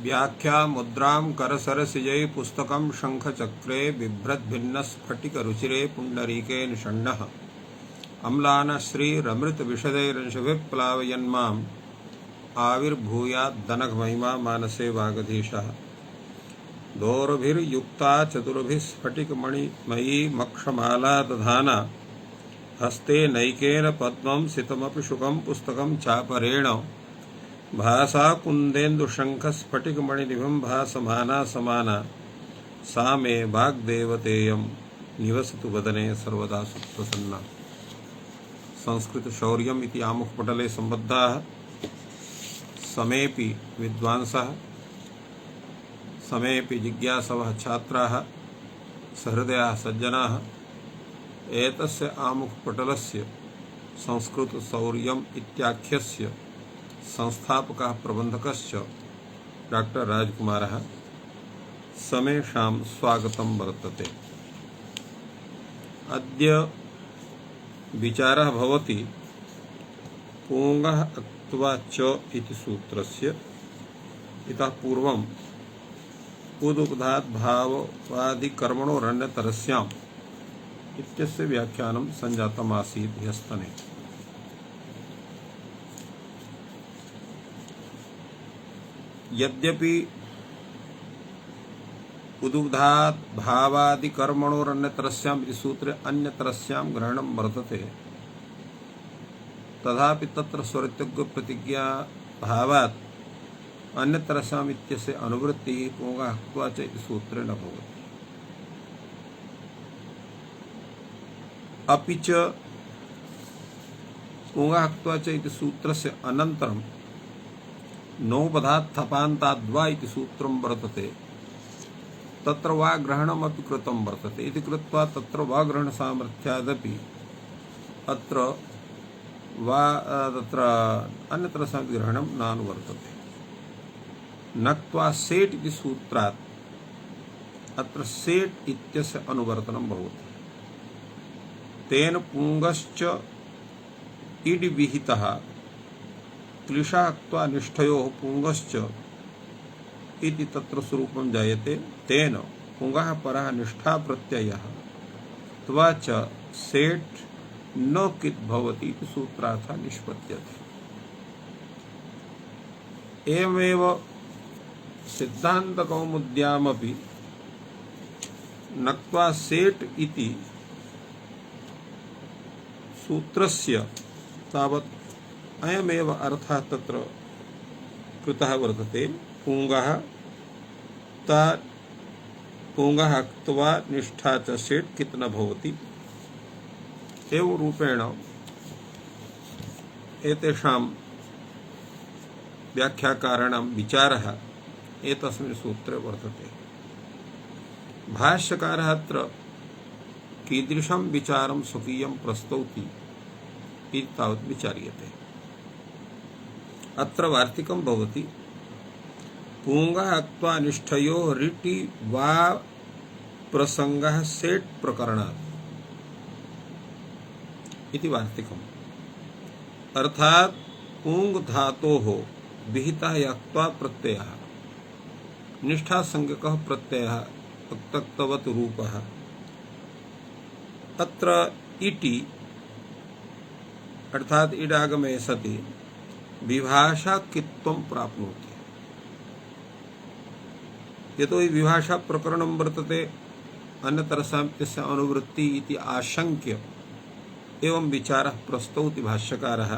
व्याख्या मुद्रां करसरसिजै पुस्तकं शंखचक्रे बिभ्रद्भिन्नस्फटिकरुचिरे पुण्डरीके निषण्णः अम्लानश्रीरमृतविशदैरंशभिप्लावयन्माम् आविर्भूयाद्दनघमहिमा मानसे वागधीशः दोर्भिर्युक्ता चतुर्भिः स्फटिकमणिमयी मक्षमाला दधाना हस्ते नैकेन पद्मं सितमपि शुकं पुस्तकं चापरेण भासा कुन्देन्दुशङ्खस्फटिकमणिनिभं भासमाना समाना सा मे वाग्देवतेयं निवसतु वदने सर्वदा सुप्रसन्ना। संस्कृतशौर्यम् इति आमुखपटले सम्बद्धाः समेऽपि विद्वांसः समेऽपि जिज्ञासवः छात्राः सहृदयाः सज्जनाः एतस्य आमुखपटलस्य संस्कृतशौर्यम् इत्याख्यस्य संस्थापकः प्रबन्धकश्च डॉक्टर राजकुमारः समेषां स्वागतं वर्तते। अद्य विचारः भवति पूंगः अक्त्वा च इति सूत्रस्य। इतः पूर्वम् उदुग्धात् भाववादिकर्मणोरन्यतरस्याम् इत्यस्य व्याख्यानं सञ्जातमासीत् ह्यस्तने। यद्यपि उदुग्धात् भावादिकर्मणोरन्यतरस्याम् इति सूत्रे अन्यतरस्यां ग्रहणं वर्तते, तथापि तत्र स्वरितज्ञप्रतिज्ञा भावात् अन्यतरस्याम् इत्यस्य अनुवृत्तिः पूंगः अक्त्वा च इति सूत्रे न भवति। अपि च पूंगः अक्त्वा च इति सूत्रस्य अनन्तरं नोपधात् थपान्ताद्वा इति सूत्रं वर्तते, तत्र वा ग्रहणमपि कृतं वर्तते इति कृत्वा तत्र वा ग्रहणसामर्थ्यादपि अत्र वा तत्र अन्यतरस्यां ग्रहणं नानुवर्तते। नक्त्वा सेट् इति सूत्रात् अत्र सेट् इत्यस्य अनुवर्तनं भवति। तेन पुंगश्च इड् विहितः क्लिशा अक्त्वा निष्ठयोः पुंगश्च इति तत्र स्वरूपं जायते। तेन पुंगः परः निष्ठा प्रत्ययः त्वा च सेट् न कित् भवति इति सूत्रार्थः निष्पद्यते। एवमेव सिद्धान्तकौमुद्यामपि नक्त्वा सेट् इति सूत्रस्य तावत् अयमेव अर्थः तत्र कृतः वर्तते। पुंगः अक्त्वा निष्ठा च सेट् कित् न भवति। एवं रूपेण एतेषां व्याख्याकाराणां विचारः एतस्मिन् सूत्रे वर्तते। भाष्यकारः अत्र कीदृशं विचारं स्वकीयं प्रस्तौति इति तावत् विचार्यते। अत्र वार्तिकं भवति पूंगः अक्त्वा निष्ठयोः रिटि वा प्रसंगः सेट् प्रकरणात् इति वार्तिकम्। अर्थात् पूंग धातोः विहितः अक्त्वा प्रत्ययः निष्ठासंज्ञकः प्रत्ययः तक्तवत् रूपः अत्र इति अर्थात इडागमे सति विभाषा कित्वं प्राप्नोति। यतो हि विभाषा प्रकरणं वर्तते अन्यतरस्यां तस्य अनुवृत्ति इति आशंक्य एवं विचारः प्रस्तौति भाष्यकारः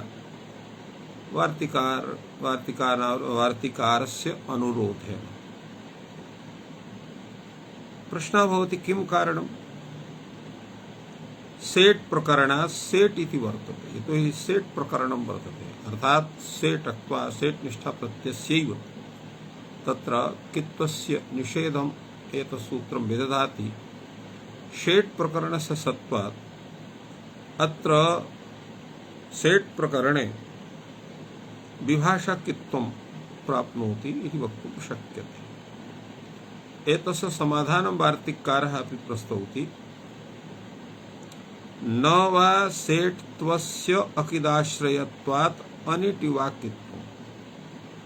वार्तिकारस्य अनुरोधेन। प्रश्नः भवति किं कारणं सेट् प्रकरणात् सेट् इति वर्तते। यतो हि सेट् प्रकरणं वर्तते, अर्थात् सेट् अक्त्वा सेट् निष्ठा प्रत्ययस्यैव तत्र कित्वस्य निषेधम् एतत् सूत्रं विदधाति। सेट् प्रकरणस्य सत्त्वात् अत्र सेट् प्रकरणे विभाषा कित्वं प्राप्नोति इति वक्तुं शक्यते। एतस्य समाधानं वार्तिककारः अपि प्रस्तौति। न वा सेट्त्वस्य अकिदाश्रयत्वात् अनिटिवाकित्वम्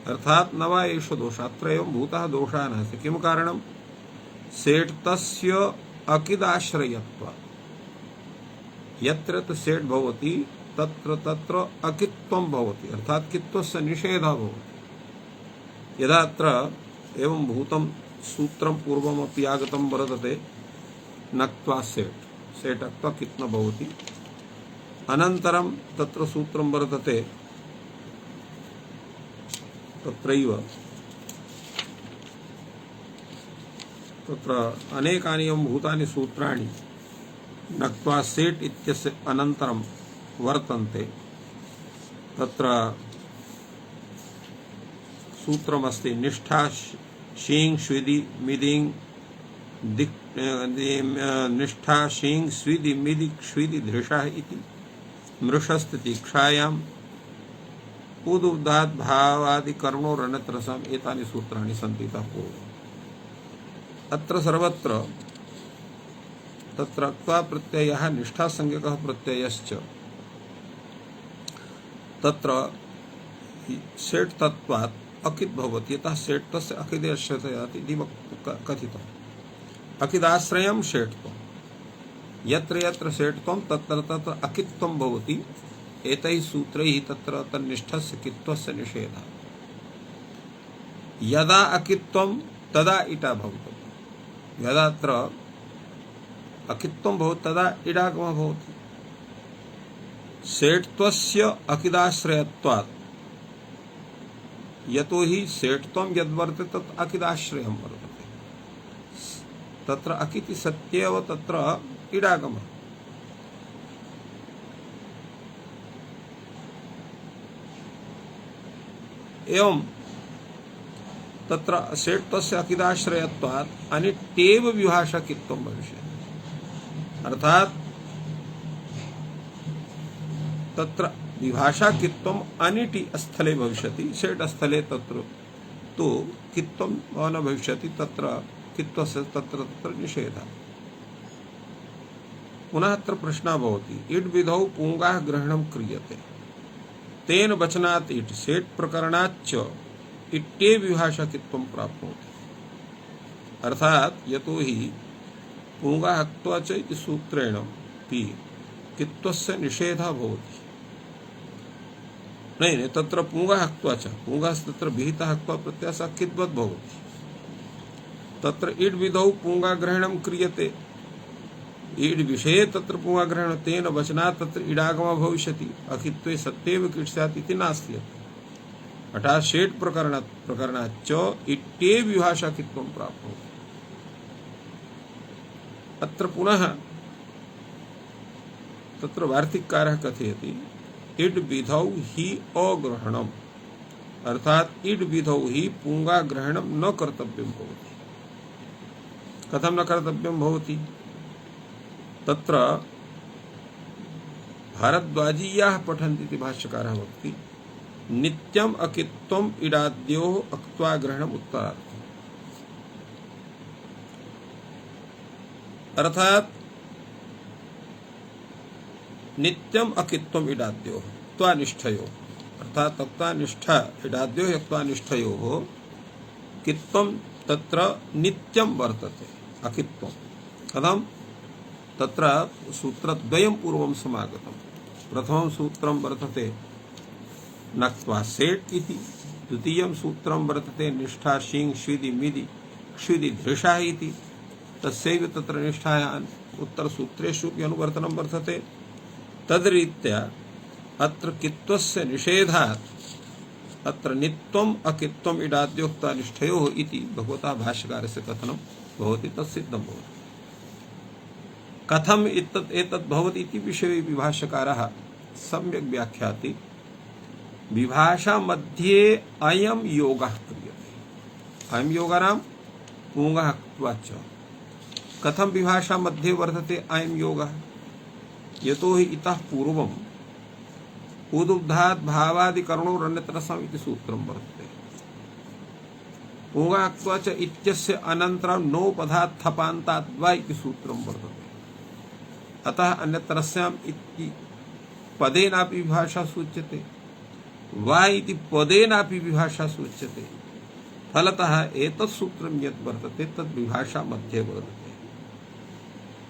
अर्थात न वा एष दोषः अत्र एवं भूतः दोषः नास्ति। किं कारणं? सेट् तस्य अकिदाश्रयत्वात्। यत्र सेट् भवति तत्र तत्र अकित्वं भवति, अर्थात कित्वस्य निषेधः भवति। यदा अत्र एवं भूतं सूत्रं पूर्वमपि आगतं वर्तते, नक्त्वा सेट्, सेट् अक्त्वा कित् न भवति। अनन्तरं तत्र सूत्रं वर्तते, तत्रैव तत्र अनेकानि एवं भूतानि सूत्राणि नक्त्वा सेट् इत्यस्य अनन्तरं वर्तन्ते। तत्र सूत्रमस्ति निष्ठा शीं स्विदि मिदिं निष्ठा शीं स्विदि मिदि क्ष्विदि धृषः इति मृषस्तितीक्षायाम् उदुब्धात् भावादि कर्मोरनत्रसम् एतानि सूत्राणि सन्ति इतः पूर्वम्। अत्र सर्वत्र तत्र क्त्वा प्रत्ययः निष्ठासंज्ञकः प्रत्ययश्च तत्र सेट् तत्त्वात् अकित् भवति। यतः सेट् तस्य अकिदेश्यते इति कथितम्। अकिदाश्रयं सेट्त्वं, यत्र यत्र सेट्त्वं तत्र तत्र अकित्वं भवति। एतैः सूत्रैः तत्र तन्निष्ठस्य कित्वस्य निषेधः। यदा अकित्वं तदा इटा भवति। यदा अत्र अकित्वं भवति तदा इडागमः भवति। सेट्त्वस्य अकिदाश्रयत्वात्, यतो हि सेट्त्वं यद्वर्तते तत् अकिदाश्रयं वर्तते। तत्र अकिति सत्येव तत्र इडागमः। एवं तत्र सेट्त्वस्य अकिदाश्रयत्वात् अनित्येव विभाषाकित्वं भविष्यति। अर्थात तत्र विभाषाकित्वम् अनिटि स्थले भविष्यति, सेट् स्थले तत्र तु कित्वं न भविष्यति। तत्र कित्वस्य तत्र तत्र निषेधः। पुनः अत्र प्रश्नः भवति, इड् विधौ पुंगाः ग्रहणं क्रियते, तेन वचनात् इट् सेट् प्रकरणाच्च इट्टे विभाषाकित्वं प्राप्नोति। अर्थात यतो हि पुंगाः हक्त्वा च इति सूत्रेण पि कित्वस्य निषेधः भवति। नहीं, तत्र पुंगाः हक्त्वा च, पुंगास्तत्र विहितः हक्त्वा प्रत्याशः किद्वत् भवति। तत्र इड् विधौ पुंगाग्रहणं क्रियते, ईड विषये तत्र पुंगाग्रहण तेन वचनात् तत्र इडागमः भविष्यति। अकित्वे सत्येव किट् स्यात् इति नास्ति। अर्थात् सेट् प्रकरणाच्च इट्टे विभाषाकित्वं प्राप्नोति। अत्र पुनः तत्र वार्तिककारः कथयति, इड् विधौ हि अग्रहणम्, अर्थात इड् विधौ हि पुंगाग्रहणं न कर्तव्यं भवति। कथं न कर्तव्यं भवति? तत्र भारद्वाजीयाः पठन्ति इति भाष्यकारः वदति, नित्यम् अकित्वम् इडाद्योः अक्त्वाग्रहणम् उत्तरार्थम्। अर्थात नित्यम् अकित्वम् इडाद्योः त्वानिष्ठयोः, अर्थात तत्त्वानिष्ठा इडाद्योः यत्त्वानिष्ठयोः कित्वं तत्र नित्यं वर्तते। अकित्वं कथं? तत्र सूत्रद्वयं पूर्वं समागतं। प्रथमं सूत्रं वर्तते नक्त्वा सेट् इति, द्वितीयं सूत्रं वर्तते निष्ठा शीं स्विदि मिदि क्ष्विदि धृषः इति। तस्यैव तत्र निष्ठायाः उत्तरसूत्रेषु अनुवर्तनं वर्तते। तद्रीत्या अत्र कित्वस्य निषेधात् अत्र नित्यम् अकित्वम् इडाद्योक्ता निष्ठयोः इति भगवतः भाष्यकारस्य कथनं भवति, तत्सिद्धं भवति। कथम एतत् भवति इति विषये विभाष्यकारः सम्यक् व्याख्याति। विभाषा मध्ये अयं योगः क्रियते। अयं योगः नाम पुंगः हक्त्वा च। कथम विभाषा मध्ये वर्तते अयं योगः? यतो हि इतः पूर्वम् उदुब्धात् भावादि कर्मोरन्यत्रसम् इति सूत्रं वर्तते। पुंगः हक्त्वा च इत्यस्य अनन्तरं नोपधात् थपान्तात् वा इति सूत्रं वर्तते। अतः अन्यत्रस्याम् इति पदेनापि विभाषा सूच्यते। वा इति पदेनापि विभाषा सूच्यते। फलतः एतत् सूत्रं यत् वर्तते तद् विभाषा मध्ये वर्तते।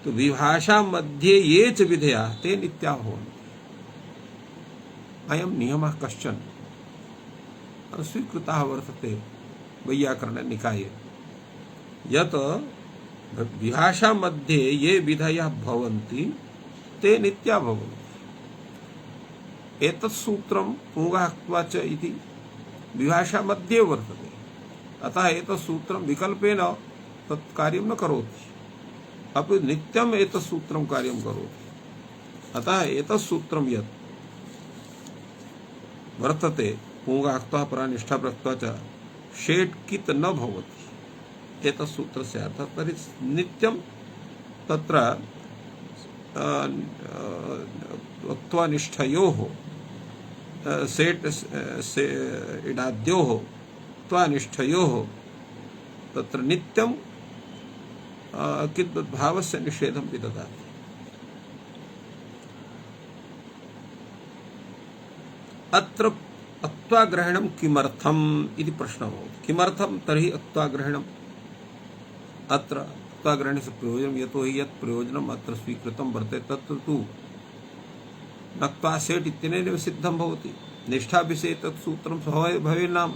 तो विभाषा मध्ये ये च विधेयाः ते नित्याः भवन्ति। अयं नियमः कश्चन स्वीकृतः वर्तते वैयाकरणनिकाये, यत् विभाषा मध्ये ये विधयः भवन्ति ते नित्या भवन्ति। एतत् सूत्रं पुंगाक्त्वा च इति विभाषा मध्ये वर्तते, अतः एतत् सूत्रं विकल्पेन तत् कार्यं न करोति, अपि नित्यम् एतत् सूत्रं कार्यं करोति। अतः एतत् सूत्रं यत् वर्तते पुंगाक्त्वा परानिष्ठा प्रक्त्वा च शेट् कित् न भवति, एतत् सूत्रस्य अर्थः तर्हि नित्यं तत्र त्वनिष्ठयोः सेट् इडाद्योः त्वनिष्ठयोः तत्र नित्यं किद्वत् भावस्य निषेधं विदधाति। अत्र अत्वाग्रहणं किमर्थम् इति प्रश्नः भवति। किमर्थं तर्हि अत्वाग्रहणम्? अत्र अत्वाग्रहणस्य प्रयोजनं यतो हि यत् प्रयोजनम् अत्र स्वीकृतं वर्तते तत्र तु नक्त्वा सेट् इत्यनेन सिद्धं भवति। निष्ठाविषये तत् सूत्रं भवेन्नाम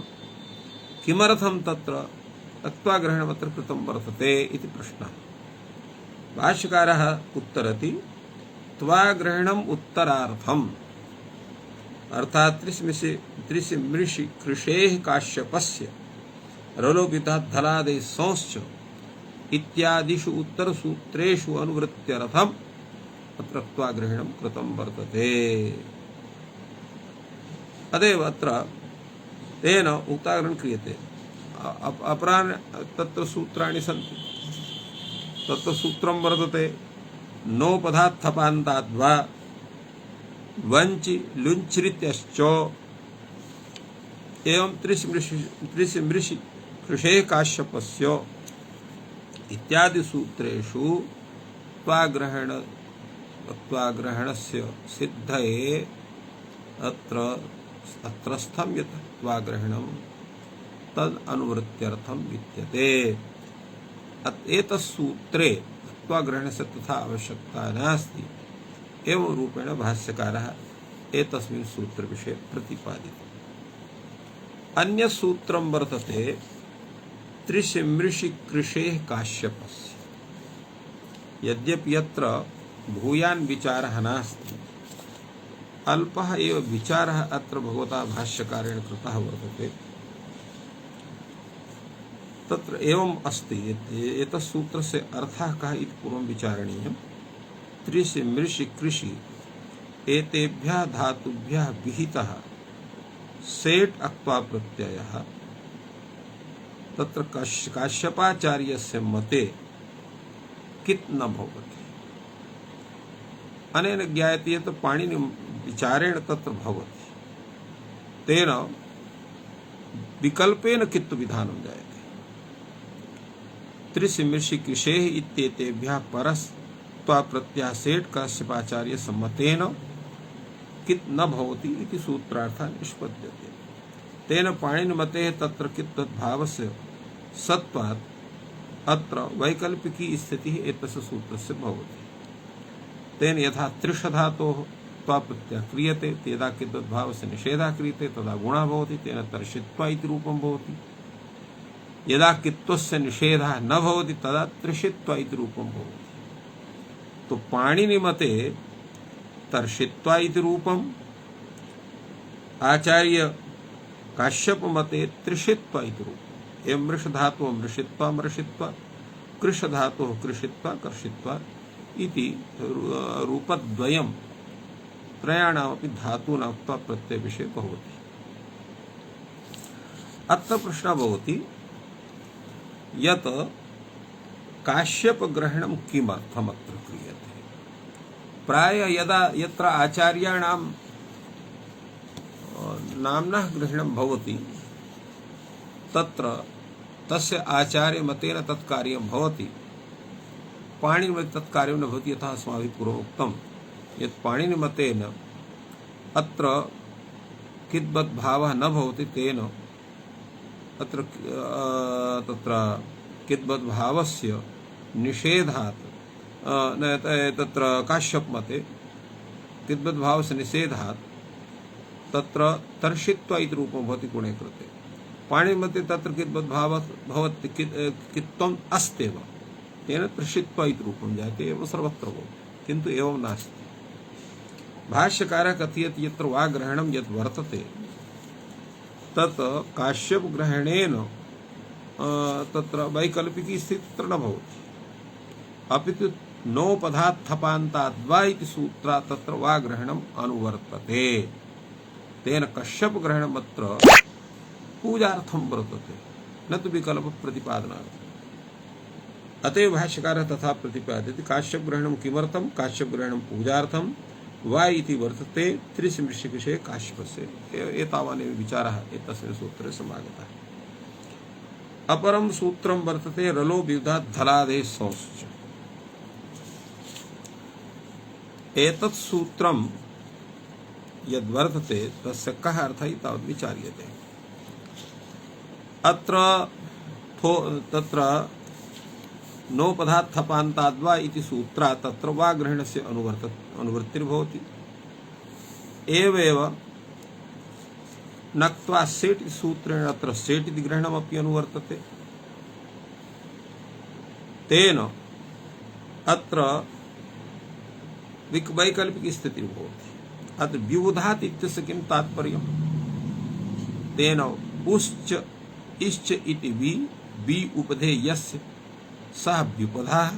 किमर्थं तत्र अत्वाग्रहणम् अत्र कृतं वर्तते इति प्रश्नः। भाष्यकारः उत्तरति त्वाग्रहणम् उत्तरार्थम्, अर्थात् त्रिशिमृषि कृषेः काश्यपस्य रलोपितात् धलादेः संश्च इत्यादिषु उत्तरसूत्रेषु अनुवृत्त्यर्थम् अत्र त्वाग्रहणं कृतं वर्तते। अतएव अत्र तेन उक्ताग्रहणं क्रियते। अपराणि तत्र सूत्राणि सन्ति। तत्र सूत्रं वर्तते नोपधात्थपान्ताद्वा वंचि लुञ्छ्रित्यश्च एवं त्रिशिमृषि कृषेः काश्यपस्य इत्यादि सूत्रेषु त्वाग्रहणस्य सिद्धये अत्रस्थं यत् त्वाग्रहणं तद् अनुवृत्त्यर्थं विद्यते। एतत् सूत्रे त्वाग्रहणस्य तथा आवश्यकता नास्ति। एवं रूपेण भाष्यकारः एतस्मिन् सूत्रविषये प्रतिपादितम्। अन्य सूत्रं वर्तते त्रिशिमृषि कृषेः काश्यपस्य। यद्यपि यत्र भूयान् विचारः नास्ति, अल्पः एव विचारः अत्र भगवता भाष्यकारेण कृतः वर्तते। तत्र एवम् अस्ति, एतत् सूत्रस्य अर्थः कः इति पूर्वं विचारणीयम्। त्रिशिमृषि कृषि एतेभ्यः धातुभ्यः विहितः सेट् अक्त्वा प्रत्ययः तत्र काश्यपाचार्यस्य मते कित् न भवति। अनेन ज्ञायते यत् पाणिनि विचारेण तत्र भवति, तेन विकल्पेन कित् विधानं जायते। त्रिशिमृषि कृषेः इत्येतेभ्यः परस्त्वा प्रत्ययः सेट् काश्यपाचार्य सम्मतेन कित् न भवति इति सूत्रार्थः निष्पद्यते। तेन पाणिनिमतेः तत्र कित् तद्भावस्य सत्त्वात् अत्र वैकल्पिकी स्थितिः एतस्य सूत्रस्य भवति। तेन यथा त्रिषधातोः त्वाप्रत्ययः क्रियते, यदा किद्वद्भावस्य निषेधः क्रियते तदा गुणः भवति, तेन तर्षित्वा इति रूपं भवति। यदा कित्वस्य निषेधः न भवति तदा त्रिषित्वा इति रूपं भवति। तो पाणिनिमते तर्षित्वा इति रूपम्, आचार्य काश्यप मते त्रिषित्वा इति रूपम्। एवं मृषधातुः मृषित्वा मृषित्वा, कृषधातुः कृषित्वा कर्षित्वा इति रूपद्वयं त्रयाणामपि धातूनां प्रत्ययविषये भवति। अत्र प्रश्नः भवति यत् काश्यपग्रहणं किमर्थमत्र क्रियते। प्रायः यदा यत्र आचार्याणां नाम्नः ग्रहणं भवति तत्र तस्य आचार्यमतेन तत्कार्यं भवति। पाणिनिमते तत्कार्यं न भवति। यथा अस्माभिः पूर्वम् उक्तं यत् पाणिनिमतेन अत्र किद्वद्भावः न भवति तेन अत्र तत्र किद्वद्भावस्य निषेधात् तत्र काश्यप मते किद्वद्भावस्य निषेधात् तत्र तर्षित्वा इति रूपं भवति गुणे कृते। पाणिनिमते तत्र किद्वद्भावः भवति कित्वम् अस्त्येव, तेन तर्षित्वा इति रूपं जायते एव सर्वत्र भवति, किन्तु एवं नास्ति। भाष्यकारः कथयति यत्र वा ग्रहणं यद् वर्तते तत् काश्यप ग्रहणेन तत्र वैकल्पिकी स्थितिः तत्र न भवति, अपितु नोपधात्थपान्ताद्वा इति सूत्रात् तत्र वा ग्रहणम् अनुवर्तते। तेन कश्यप ग्रहणम् अत्र पूजार्थं वर्तते, न तु विकल्प प्रतिपादनार्थम्। अतएव भाष्यकारः तथा प्रतिपादयति। काश्यप ग्रहणं किमर्थं? काश्यप ग्रहणं पूजार्थं वा इति वर्तते त्रिसमृषिविषये काश्यपस्य। एतावानेव विचारः एतस्मिन् सूत्रे समागतः। अपरं सूत्रं वर्तते रलो विवधात् धलादेः संश्च। एतत् सूत्रं यद्वर्तते तस्य कः अर्थः तावत् विचार्यते। अत्र तत्र नोपधात्थपान्ताद्वा इति सूत्रात् तत्र वा ग्रहणस्य अनुवृत्तिर्भवति। एवेव नक्त्वा सेट् इति सूत्रेण अत्र सेट् इति ग्रहणमपि अनुवर्तते। तेन अत्र वैकल्पिकी स्थितिः भवति। अत्र विबुधात् इत्यस्य किं तात्पर्यम्? तेन उश्च इश्च इति वि उपधे यस्य सः विपदः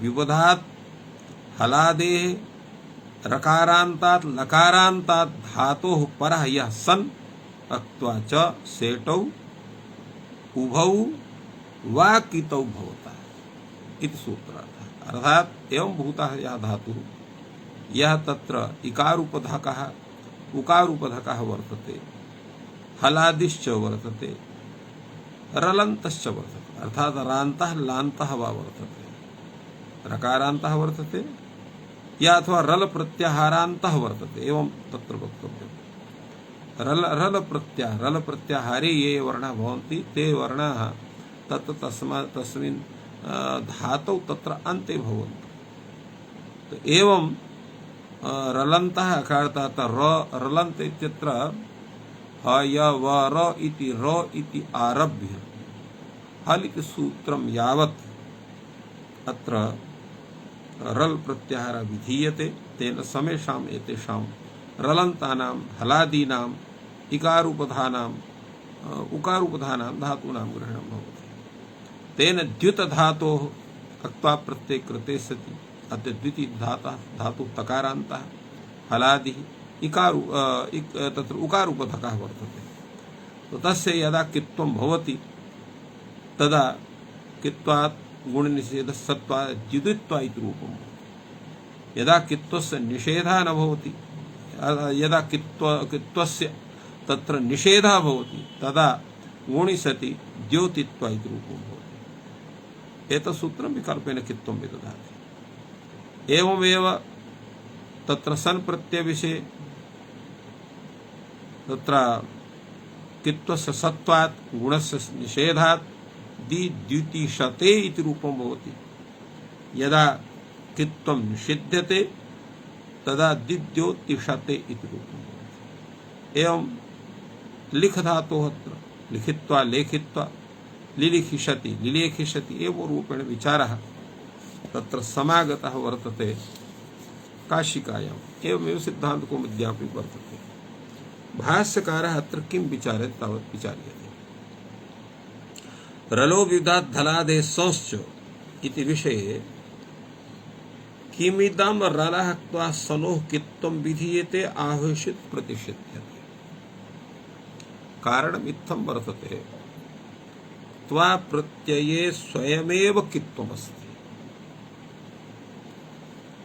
विबुधात् हलादेः रकारान्तात् लकारान्तात् धातोः परः यः सन् अक्त्वा च सेटौ उभौ वा कितौ भवता इति सूत्रार्थः। अर्थात् एवं भूतः यः धातुः यः तत्र इकारूपधकः उकारूपधकः वर्तते, हलादिश्च वर्तते, रलन्तश्च वर्तते, अर्थात् रान्तः लान्तः वा वर्तते, रकारान्तः वर्तते या अथवा रल प्रत्याहारान्तः वर्तते। एवं तत्र वक्तव्यम्। रल प्रत्याहारे ये वर्णाः भवन्ति ते वर्णाः तस्मिन् धातौ तत्र अन्ते भवन्ति। तो एवं रलन्तः अर्थात् रलन्त इत्यत्र ह य व र इति आरभ्य हल इति सूत्रं यावत् अत्र रल प्रत्याहार विधीयते। तेन समेषाम् एतेषां रलन्तानां हलादीनाम् इकारूपधानाम् उकारूपधानां धातूनां ग्रहणं भवति। तेन द्युत धातोः अक्त्वा प्रत्यये कृते सति अत्र द्वितीय धातु तकारान्तः हलादिः तत्र उकारूपधकः वर्तते। तो तस्य यदा कित्वं भवति तदा कित्वात् गुणनिषेधः सत्त्वात् द्युतित्वा इति रूपं भवति। यदा कित्वस्य निषेधः न भवति, यदा कित्वस्य तत्र निषेधः भवति तदा गुणिसति द्योतित्वा इति रूपं भवति। एतत् सूत्रं विकल्पेन कित्वं विदधाति। एवमेव तत्र सन् प्रत्ययविषये तत्र कित्वस्य सत्त्वात् गुणस्य निषेधात् द्युतिशते इति रूपं भवति। यदा कित्वं निषिध्यते तदा द्योतिशते इति रूपं भवति। एवं लिख धातोः अत्र लिखित्वा लेखित्वा लिलिखिषति लिलेखिषति एवं रूपेण विचारः तत्र समागतः वर्तते काशिकायाम्। एवमेव सिद्धान्तकौमुद्यामपि वर्तते। भाष्यकारः अत्र किं विचारयति तावत् विचार्यते। रलो विवधात् धलादेः संश्च इति विषये किमिदं रलः क्त्वा सनोः कित्वं विधीयते आहुषित प्रतिषिध्यते। कारणम् इत्थं वर्तते। त्वा प्रत्यये स्वयमेव कित्वमस्ति,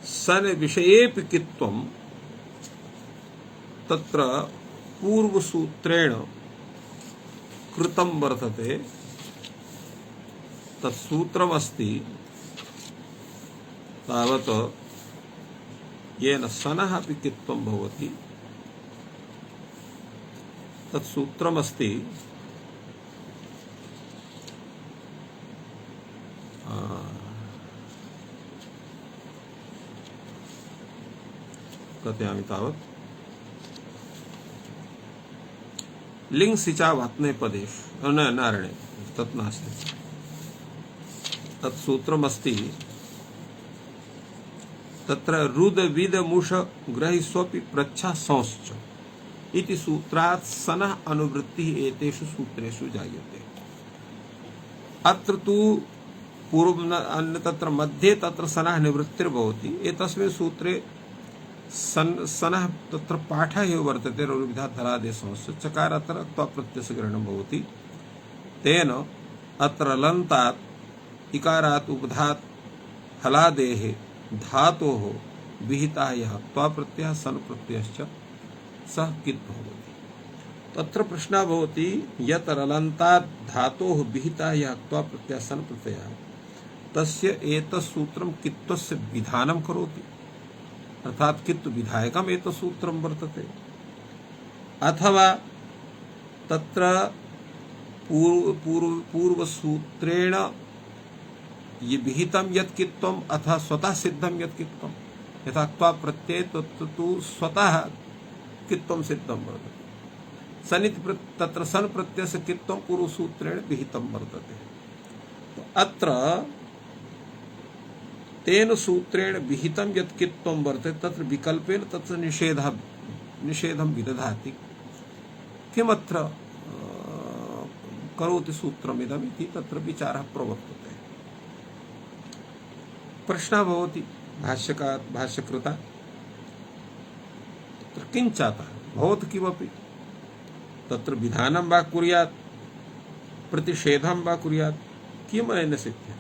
सन विषयेपि कित्वं तत्र पूर्वसूत्रेण कृतं वर्तते। तत्सूत्रमस्ति तावत् येन सनः अपि कित्वं भवति तत्सूत्रमस्ति कथयामि तावत् लिंग सिचा वात्ने पदेश नारणे तत् नास्ति तत् सूत्रमस्ति तत्र रुद विद मुष ग्रहिस्वपि प्रच्छा संश्च इति सूत्रात् सनः अनुवृत्तिः एतेषु सूत्रेषु जायते। अत्र तु पूर्व तत्र मध्ये तत्र सनः निवृत्तिर्भवति एतस्मिन् सूत्रे सनः तत्र पाठः एव वर्तते रुविधात् हलादेशंस्य चकार अत्र त्वप्रत्ययस्य ग्रहणं भवति तेन अत्र लन्तात् इकारात् उपधात् हलादेः धातोः विहितः यः त्वप्रत्ययः सन प्रत्ययश्च सः कित् भवति। तत्र प्रश्नः भवति यत् रलन्तात् धातोः विहितः यः त्वप्रत्ययः सन प्रत्ययः तस्य एतत् सूत्रं कित्वस्य विधानं करोति अर्थात कित्व विधायकम एतत् सूत्रं वर्तते अथवा तत्र पूर्व सूत्रेण ये विहितं यत् कित्वम् अथवा स्वतः सिद्धं यत् कित्वम् यथा त्वा प्रत्यय तत्तु स्वतः कित्वं सिद्धं वर्तते सनिति तत्र सन प्रत्ययस्य कित्वं पूर्व सूत्रेण विहितं वर्तते। तो अत्र तेन सूत्रेण विहितं यत् कित्वं वर्तते तत्र विकल्पेन तत्र निषेधं विदधाति किमत्र करोति सूत्रमिदम् इति तत्र विचारः प्रवर्तते। प्रश्नः भवति भाष्यकृता तत्र किं चातः भवति किमपि तत्र विधानं वा कुर्यात् प्रतिषेधं वा कुर्यात् किमनेन सिद्ध्यति।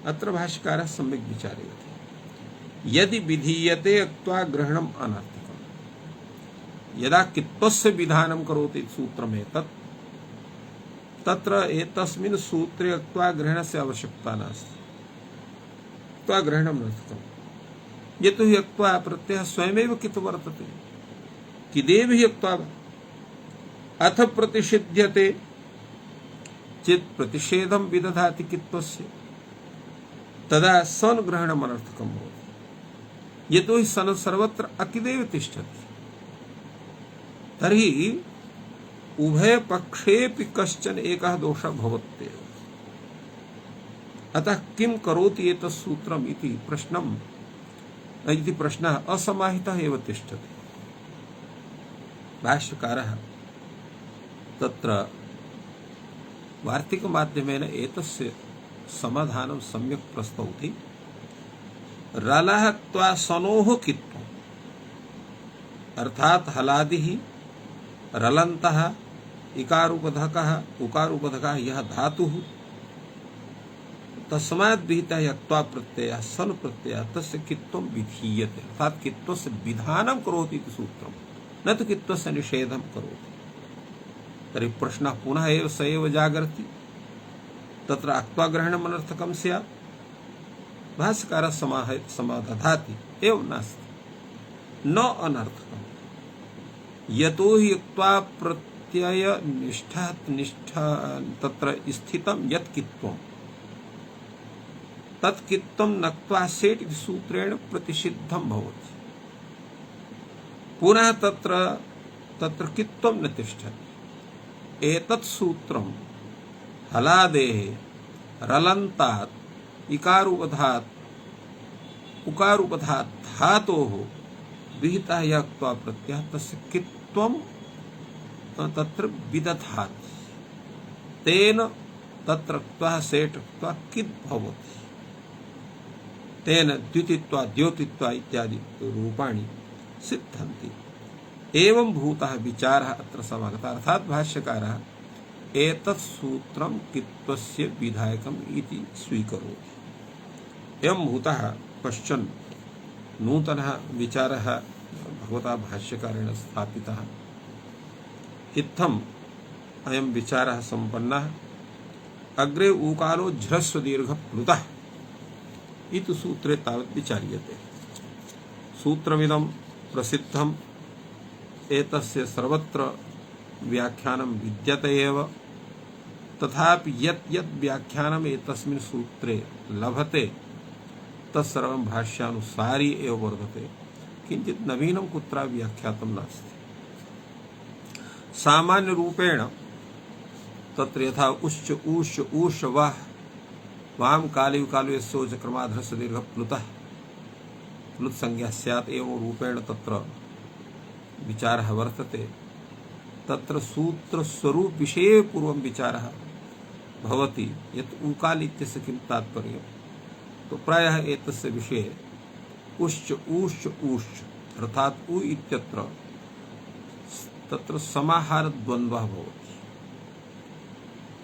अत्र भाष्यकारः सम्यक् विचारयति यदि विधीयते अक्त्वा ग्रहणम् अनर्थकम् यदा कित्वस्य विधानं करोति सूत्रमेतत् तत्र एतस्मिन् सूत्रे अक्त्वा ग्रहणस्य आवश्यकता नास्ति अक्त्वा ग्रहणम् अनर्थकम् यतोहि अक्त्वा प्रत्ययः स्वयमेव कित् वर्तते किदेव हि अक्त्वा अथ प्रतिषिध्यते चेत् प्रतिषेधं विदधाति कित्वस्य तदा सन ग्रहणम् अनर्थकं भवति यतोहि सन सर्वत्र अकिदेव तिष्ठति तर्हि उभय पक्षेपि कश्चन एकः दोषः भवत्येव। अतः किं करोति एतत् सूत्रम् इति प्रश्नः असमाहितः एव तिष्ठति। भाष्यकारः तत्र वार्तिकमाध्यमेन एतस्य समाधानं सम्यक् प्रस्तौति रलः त्वा सनोः कित्वम् अर्थात् हलादिः रलन्तः इकारूपधकः उकारूपधकः यः धातुः तस्मात् विहितः यक्त्वा प्रत्ययः सन प्रत्ययः तस्य कित्वं विधीयते अर्थात् कित्वस्य विधानं करोति इति सूत्रं न तु कित्वस्य निषेधं करोति। तर्हि प्रश्नः पुनः एव स एव जागर्ति तत्र अक्त्वा ग्रहणम् अनर्थकं स्यात् भाष्यकारः समादधाति एवं नास्ति न अनर्थकम् यतोहि अक्त्वा प्रत्यय निष्ठा तत्र स्थितं यत् कित्वम् तत् कित्वं नक्त्वा सेट् इति सूत्रेण प्रतिषिद्धं भवति पुनः तत्र कित्वं न तिष्ठति। एतत् सूत्रं हलादेः रलन्तात् इकारूपधात् उकारूपधात् धातोः विहितः यः क्त्वा प्रत्ययः तस्य कित्वं तत्र विदधाति तेन तत्र क्त्वा सेट् क्त्वा कित् भवति तेन द्युतित्वा द्योतित्वा इत्यादि रूपाणि सिद्धन्ति। एवं भूतः विचारः अत्र समागतः अर्थात् भाष्यकारः एतत् सूत्रं कित्वस्य विधायकम् इति स्वीकरोति। एवं भूतः कश्चन नूतनः विचारः भगवता भाष्यकारेण स्थापितः इत्थम् अयं विचारः सम्पन्नः अग्रे ऊकारो झ्रस्व दीर्घ प्लुतः इति सूत्रे तावत् विचार्यते। सूत्रमिदं प्रसिद्धम् एतस्य सर्वत्र व्याख्यानं विद्यते एव, तथापि यत् यत् व्याख्यानम् एतस्मिन् सूत्रे लभते तत्सर्वं भाष्यानुसारी एव वर्तते, किञ्चित् नवीनं कुत्र व्याख्यातं नास्ति। सामान्य रूपेण तत्र यथा उश्च ऊश्च ऊष वाह वाम काले काले यस्सोच क्रमाधरस्य दीर्घ प्लुतः प्लुत संज्ञा स्यात् एवं रूपेण तत्र विचारः वर्तते। तत्र सूत्र स्वरूप विषये पूर्वं विचारः भवति यत् ऊकाल इत्यस्य किं तात्पर्यं, तो प्रायः एतस्य विषये उश्च ऊश्च ऊश्च अर्थात् उ इत्यत्र तत्र समाहार द्वन्द्वः भवति।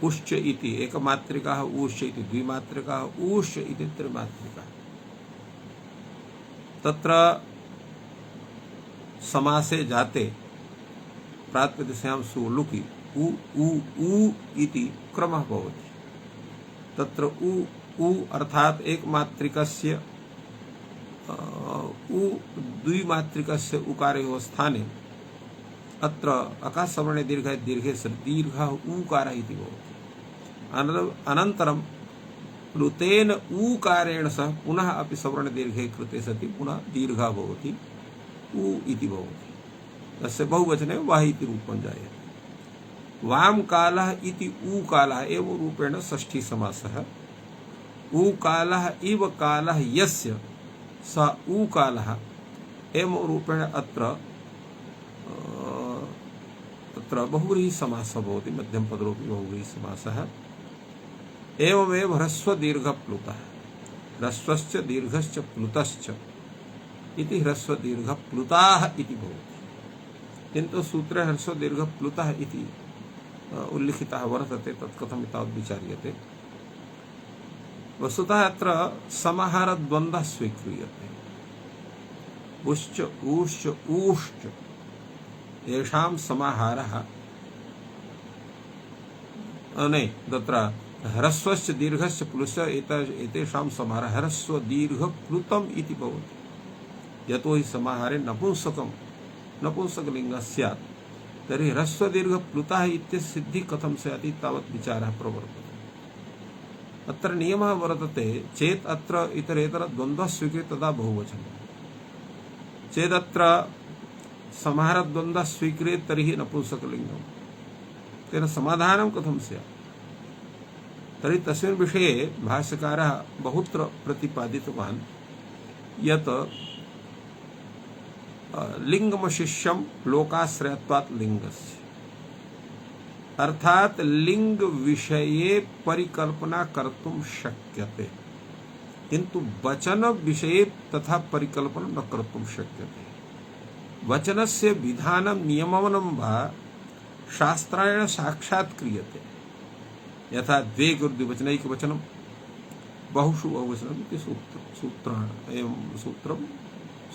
उश्च इति एकमात्रिकः, ऊश्च इति द्विमात्रिकः, ऊश्च इति त्रिमात्रिकः। तत्र समासे जाते प्रातिपदिकस्यां सुलुकि उ उ उ इति क्रमः भवति। तत्र उ उ अर्थात् एकमात्रिकस्य उ द्विमात्रिकस्य उकारयोः स्थाने अत्र अकाशवर्णे दीर्घ दीर्घे सति दीर्घः ऊकारः इति भवति। अनन्तरं प्लुतेन ऊकारेण सह पुनः अपि सवर्ण दीर्घे कृते सति पुनः दीर्घः भवति, उ इति भवति। तस्य बहुवचने वाह इति रूपं जायते। वाम कालः इति ऊकालः एवं रूपेण षष्ठी समासः। ऊकालः इव कालः यस्य स ऊकालः एवं रूपेण अत्र तत्र बहुव्रीहि समासः भवति, मध्यमपदरूपी बहुव्रीहि समासः। एवमेव ह्रस्व दीर्घ प्लुतः, ह्रस्वश्च दीर्घश्च प्लुतश्च इति ह्रस्व दीर्घ प्लुताः इति भवति। किन्तु सूत्रे ह्रस्व दीर्घ प्लुतः इति उल्लिखितः वर्तते, तत् कथम् एतावत् विचार्यते। वस्तुतः अत्र समाहार द्वन्द्वः स्वीक्रियते। उश्च ऊश्च ऊश्च येषां समाहारः नहीं, तत्र ह्रस्वश्च दीर्घश्च प्लुश्च एतेषां समाहारः ह्रस्व दीर्घ प्लुतम् इति भवति। यतो हि समाहारे नपुंसकं नपुंसकलिङ्गः स्यात्, तर्हि ह्रस्व दीर्घ प्लुतः इत्यस्य सिद्धिः कथं स्यात् तावत् विचारः प्रवर्तते। अत्र नियमः वर्तते, चेत् अत्र इतरेतर द्वन्द्वः स्वीक्रियते तदा बहुवचनं, चेदत्र समाहार द्वन्द्वः स्वीक्रियते तर्हि नपुंसकलिङ्गं, तेन समाधानं कथं स्यात्। तर्हि तस्मिन् विषये भाष्यकारः बहुत्र प्रतिपादितवान् यत् लिङ्गमशिष्यं लोकाश्रयत्वात् लिङ्गस्य, अर्थात लिंग विषये परिकल्पना कर्तुं शक्यते, किंतु वचन विषये तथा परिकल्पना न कर्तुं शक्यते। वचनस्य विधानं नियमनं वा शास्त्रेण साक्षात् क्रियते। यथा द्वे द्विवचनैकवचनं बहुषु बहुवचनम् इति सूत्राणि एवं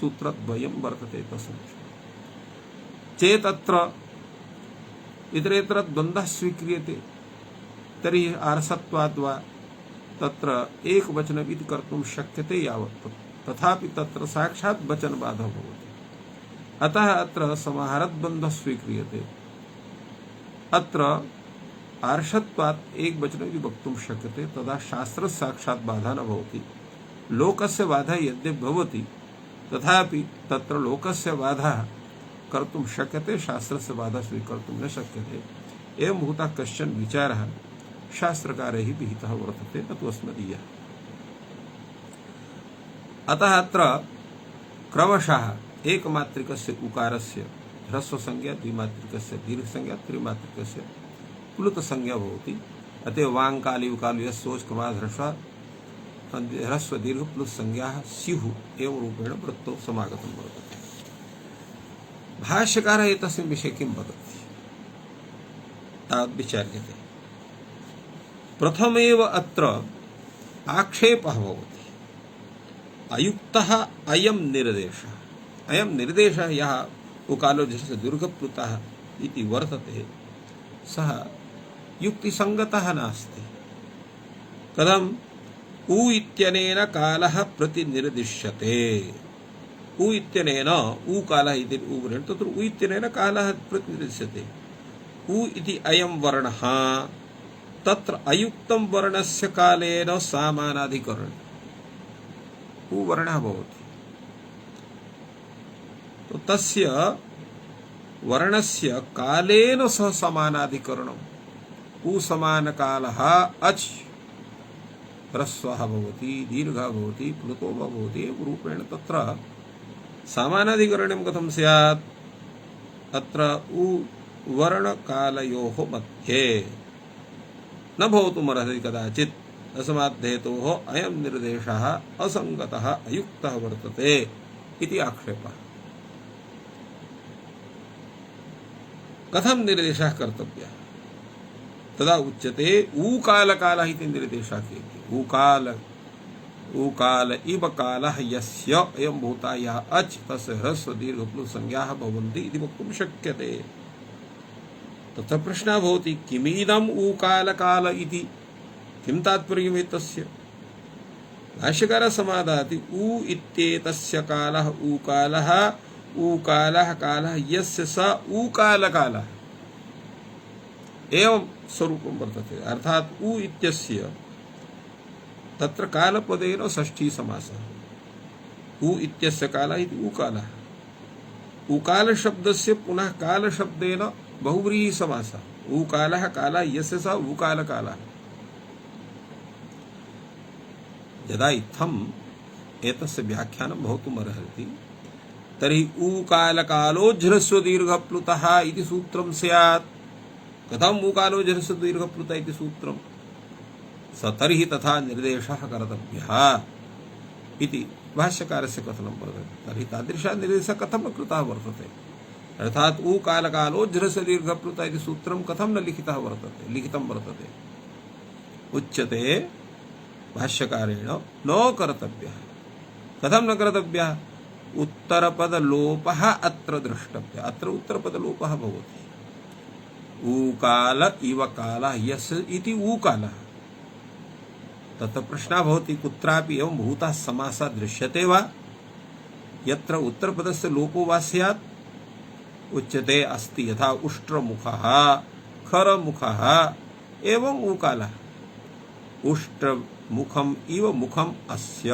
सूत्रद्वयं वर्तते तस्मिन्। चेत् अत्र इतरेतर द्वन्द्वः स्वीक्रियते तर्हि आर्षत्वाद् वा तत्र एकवचनम् इति कर्तुं शक्यते यावत्, तथापि तत्र साक्षात् वचनबाधः भवति। अतः अत्र समाहारद्वन्द्वः स्वीक्रियते। अत्र आर्षत्वात् एकवचनम् इति वक्तुं शक्यते, तदा शास्त्रस्य साक्षात् बाधा न भवति। लोकस्य बाधा यद्यपि भवति तथापि तत्र लोकस्य बाधा कर्तुं शक्यते, शास्त्रस्य बाधा स्वीकर्तुं न शक्यते। एवं भूतः कश्चन विचारः शास्त्रकारैः विहितः वर्तते, न तु अस्मदीयः। अतः अत्र क्रमशः एकमात्रिकस्य उकारस्य ह्रस्व संज्ञा, द्विमात्रिकस्य दीर्घ संज्ञा, त्रिमात्रिकस्य प्लुत संज्ञा भवति। अतएव वाङ्काले उकाले यस्सोच क्रमाद् ह्रस्व दीर्घ प्लुत संज्ञाः स्युः एवं रूपेण वृत्तौ समागतं वर्तते। भाष्यकारः एतस्मिन् विषये किं वदति तावद् विचार्यते। प्रथमेव अत्र आक्षेपः भवति, अयुक्तः अयं निर्देशः। अयं निर्देशः यः उकालो जस्य दीर्घप्लुतः इति वर्तते सः युक्तिसङ्गतः नास्ति। कथम्? उ इत्यनेन कालः प्रतिनिर्दिश्यते। उ इत्यनेन उ कालः इति उग्रेण तत्र उ इत्यनेन कालः प्रतिनिर्दिश्यते। उ इति अयं वर्णः तत्र अयुक्तं वर्णस्य कालेन सामानाधिकरणम् उ वर्णः भवति तो तस्य वर्णस्य कालेन सह समानाधिकरणम् उ समानकालः अच् ह्रस्वः भवति दीर्घः भवति प्लुतो वा भवति रूपेण तत्र सामानाधिकरणं कथं स्यात् अत्र उ वर्णकालयोः मध्ये न भवितुमर्हति कदाचित् अस्मात् हेतोः अयं निर्देशः असङ्गतः अयुक्तः वर्तते इति आक्षेपः। कथं निर्देशः कर्तव्यः तदा उच्यते ऊकालकालः इति निर्देशः क्रियते। ऊकाल इव कालः यस्य अयं भूता यः अच् तस्य ह्रस्व दीर्घ प्लुत संज्ञाः भवन्ति इति वक्तुं शक्यते। तत्र प्रश्नः भवति किमिदम् ऊकालकाल इति किं तात्पर्यम् एतस्य। भाष्यकारः समाधाति उ इत्येतस्य कालः ऊकालः ऊकालः कालः यस्य स ऊकालकालः एवं स्वरूपं वर्तते। अर्थात् उ इत्यस्य तत्र कालपदेन षष्ठी समासः उ इत्यस्य कालः इति ऊकालः ऊकाल शब्दस्य पुनः काल शब्देन बहुव्रीहि समासः ऊकालः कालः यस्य स ऊकालकालः। यदा इत्थम् एतस्य व्याख्यानं भवितुमर्हति तर्हि ऊकालकालो ह्रस्व दीर्घप्लुतः इति सूत्रं स्यात्। कथम् ऊकालो ह्रस्व दीर्घप्लुतः इति सूत्रम् स तर्हि तथा निर्देशः कर्तव्यः इति भाष्यकारस्य कथनं वर्तते। तर्हि तादृशः निर्देशः कथं कृतः वर्तते अर्थात् ऊकालकालो ह्रस्व दीर्घप्लुतः इति सूत्रं कथं न लिखितं वर्तते उच्यते भाष्यकारेण न कर्तव्यः। कथं न कर्तव्यः उत्तरपदलोपः अत्र द्रष्टव्यः। अत्र उत्तरपदलोपः भवति ऊकाल इव कालः यस्य इति ऊकालः। तत्र प्रश्नः भवति कुत्रापि एवं भूतः समासः दृश्यते वा यत्र उत्तरपदस्य लोपो वा स्यात् उच्यते अस्ति। यथा उष्ट्रमुखः खरमुखः एवं ऊकालः उष्ट्रमुखम् इव मुखम् अस्य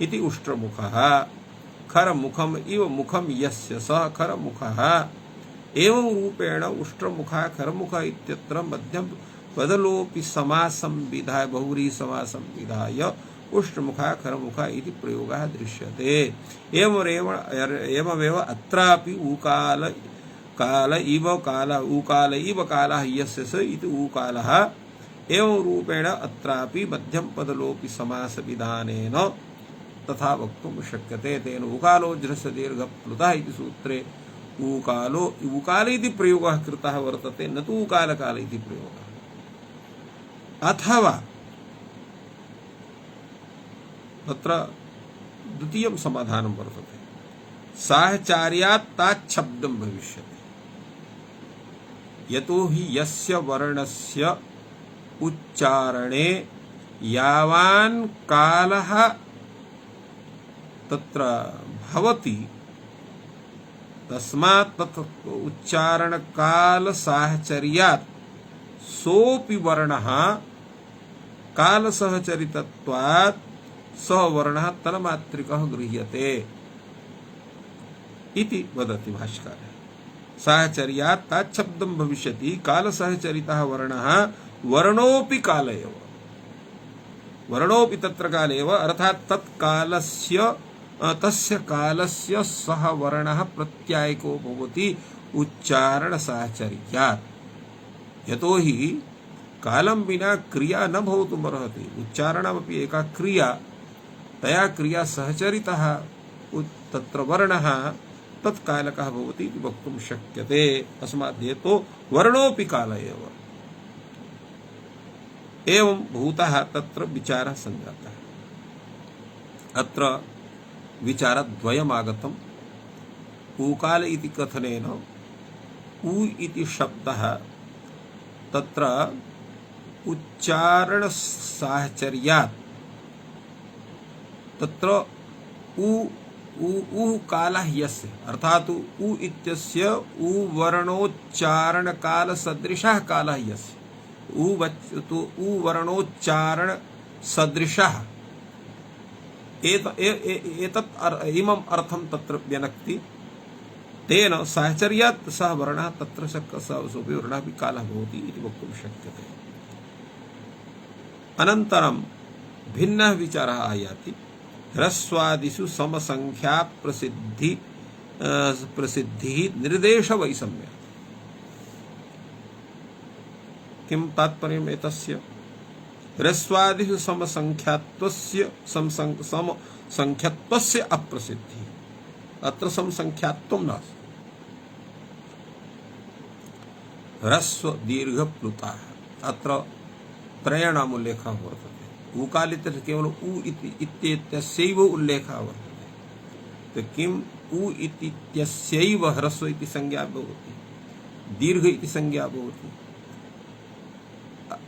इति उष्ट्रमुखः खरमुखम् इव मुखं यस्य स खरमुखः। एवं रूपेण उष्ट्रमुखः खरमुखः इत्यत्र मध्यम पदलोपि समासं विधाय बहुव्रीहि समासं विधाय उष्ट्रमुखः खरमुखः इति प्रयोगः दृश्यते। एवमेव अत्रापि ऊकाल इव कालः यस्य स इति ऊकालः। एवं रूपेण अत्रापि मध्यम पदलोपि समास विधानेन तथा वक्तुं शक्यते। तेन ऊकालो ह्रस्व दीर्घप्लुतः इति सूत्रे ऊकाल इति प्रयोगः कृतः वर्तते न तु ऊकालकाल इति प्रयोगः। अथवा तत्र द्वितीयं समाधानं वर्तते साहचार्यात् ताच्छब्दं भविष्यति। यतो हि यस्य वर्णस्य उच्चारणे यावान् कालः तत्र भवति तस्मात् तत् उच्चारण काल साहचर्यात् सोऽपि वर्णः काल सहचरितत्वात् सः वर्णः तन्मात्रिकः गृह्यते इति वदति भाष्यकारः। साहचर्यात् ताच्छब्दं भविष्यति काल सहचरितः वर्णः वर्णोऽपि काल एव वर्णोऽपि तत्र काल एव अर्थात् तत्कालस्य तस्य कालस्य सः वर्णः प्रत्यायको भवति उच्चारण साहचर्यात्। यतो हि कालं विना क्रिया न भवितुमर्हति। उच्चारणमपि एका क्रिया तया क्रिया सहचरितः तत्र वर्णः तत्कालकः भवति इति वक्तुं शक्यते। अस्मात् हेतोः वर्णोऽपि काल एव। एवं भूतः तत्र विचारः सञ्जातः। अत्र विचारद्वयमागतम्। ऊकाल इति कथनेन उ इति शब्दः तत्र उच्चारण साहचर्यात् तत्र उ उ कालः यस्य अर्थात उ इत्यस्य उ वर्णोच्चारण काल सदृशः कालः यस्य उ वर्णोच्चारण सदृशः एतत् इमम् अर्थं तत्र व्यनक्ति तेन साहचर्यात् सः वर्णः तत्र सोऽपि वर्णः अपि कालः भवति इति वक्तुं शक्यते। अनन्तरं भिन्नः विचारः आयाति ह्रस्वादिषु समसंख्या प्रसिद्धिः निर्देश वैषम्यात्। किं तात्पर्यम् एतस्य? ह्रस्वादिषु समसंख्यात्वस्य समसंख्यत्वस्य अप्रसिद्धिः। अत्र समसंख्यात्वं नास्ति। ह्रस्व दीर्घ प्लुताः अत्र त्रयाणाम् उल्लेखः वर्तते। उकालितस्य केवलम् उ इत्यस्यैव उल्लेखः वर्तते। तो किम् उ इत्यस्यैव ह्रस्व इति संज्ञा भवति, दीर्घ इति संज्ञा भवति,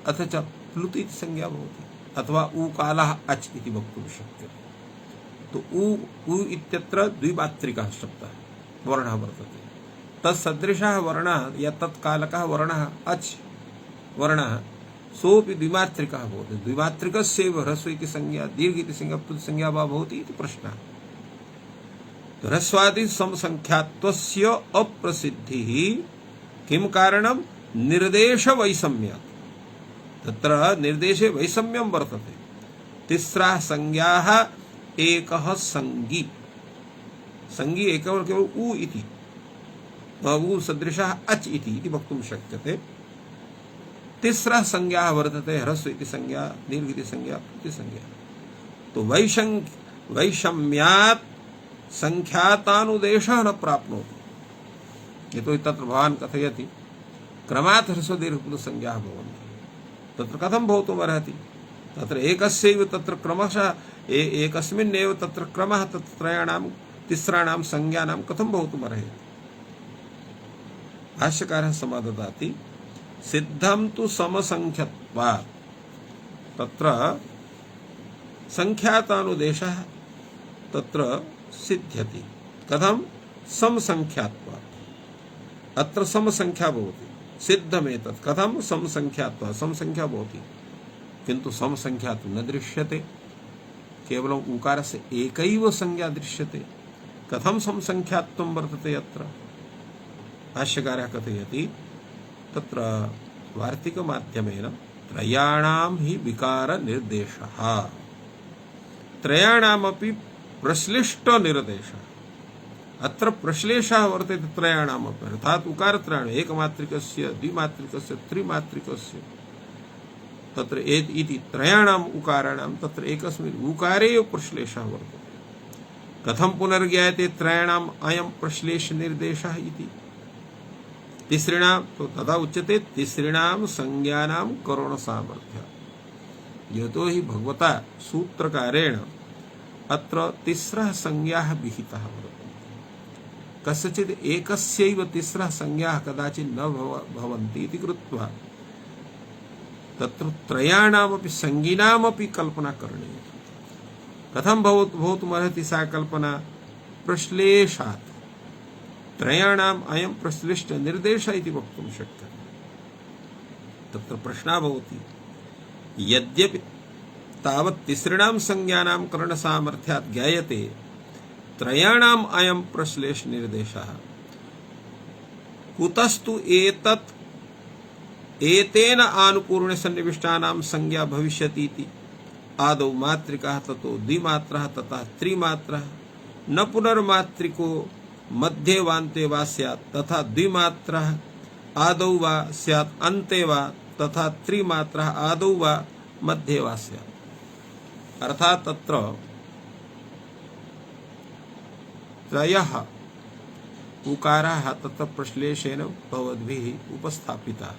अथ च प्लुत इति संज्ञा भवति, अथवा उकालः अच् इति वक्तुं शक्यते। तो उ इत्यत्र द्विमात्रिकः शब्दः वर्णः वर्तते। तत्सदृशः वर्णः या तत्कालकः वर्णः अच् वर्णः सोऽपि द्विमात्रिकः भवति। द्विमात्रिकस्यैव ह्रस्व इति संज्ञा, दीर्घ इति संज्ञा, प्लुत संज्ञा वा भवति इति प्रश्नः। ह्रस्वादि समसंख्यात्वस्य अप्रसिद्धिः किं कारणं? निर्देश वैषम्यात्। तत्र निर्देशे वैषम्यं वर्तते। तिस्रः संज्ञाः एकः संगी, संगी एकः केवल उ इति, उ सदृशः अच् इति वक्तुं शक्यते। तिस्रः संज्ञाः वर्तते, ह्रस्व इति संज्ञा, दीर्घ इति संज्ञा, प्लुत संज्ञा। तो वैषम्यात् संख्यातानुदेशः न प्राप्नोति। यतो तत्र भवान् कथयति क्रमात् ह्रस्व दीर्घ प्लुत संज्ञाः भवन्ति, तत्र कथं भवितुमर्हति? तत्र एकस्यैव तत्र क्रमशः एकस्मिन्नेव तत्र क्रमः तत्र त्रयाणां तिस्राणां संज्ञानां कथं भवितुमर्हति? भाष्यकारः समाददाति सिद्धं तु समसंख्यत्वात्। तत्र संख्यातानुदेशः तत्र सिद्ध्यति। कथं? समसंख्यात्वात्। अत्र समसंख्या भवति, सिद्धमेतत्। कथं? समसंख्यात्वात्, समसंख्या भवति, किन्तु समसंख्या तु न दृश्यते, केवलम् उकारस्य एकैव संज्ञा दृश्यते। कथं समसंख्यात्वं वर्तते अत्र? भाष्यकारः कथयति तत्र वार्तिकमाध्यमेन त्रयाणां हि विकार निर्देशः, त्रयाणामपि प्रश्लिष्ट निर्देशः। अत्र प्रश्लेषः वर्तते त्रयाणामपि, अर्थात् उकारत्रयाणाम्, एकमात्रिकस्य, द्विमात्रिकस्य, त्रिमात्रिकस्य, तत्र इति त्रयाणाम् उकाराणां तत्र एकस्मिन् उकारे एव प्रश्लेषः वर्तते। कथं पुनर्ज्ञायते त्रयाणाम् अयं प्रश्लेष निर्देशः इति? तिसृणां, तो तथा उच्यते तिसृणां संज्ञानां करणसामर्थ्यात्। यतो हि भगवता सूत्रकारेण अत्र तिस्रः संज्ञाः विहिताः वर्तन्ते। कस्यचित् एकस्यैव तिस्रः संज्ञाः कदाचित् न भवन्ति इति कृत्वा तत्र त्रयाणामपि संज्ञिनामपि कल्पना करणीया। कथं भवितुमर्हति सा कल्पना? प्रश्लेषात्। त्रयाणाम् अयं प्रश्लिष्ट निर्देश इति वक्तुं शक्यते। तत्र प्रश्नः भवति, यद्यपि तावत् तिसृणां संज्ञानां करणसामर्थ्यात् ज्ञायते त्रयाणाम् अयं प्रश्लेष निर्देशः, कुतस्तु एतेन आनुपूर्ण्य सन्निविष्टानां संज्ञा भविष्यति इति? आदौ मात्रिकाः, ततो द्विमात्रः, ततः त्रिमात्रः, न पुनर्मात्रिको मध्ये वान्ते वा स्यात्, तथा द्विमात्रः आदौ वा स्यात् अन्ते वा, तथा त्रिमात्रः आदौ वा मध्ये वा स्यात्। अर्थात् तत्र त्रयः उकाराः तत्र प्रश्लेषेण भवद्भिः उपस्थापिताः।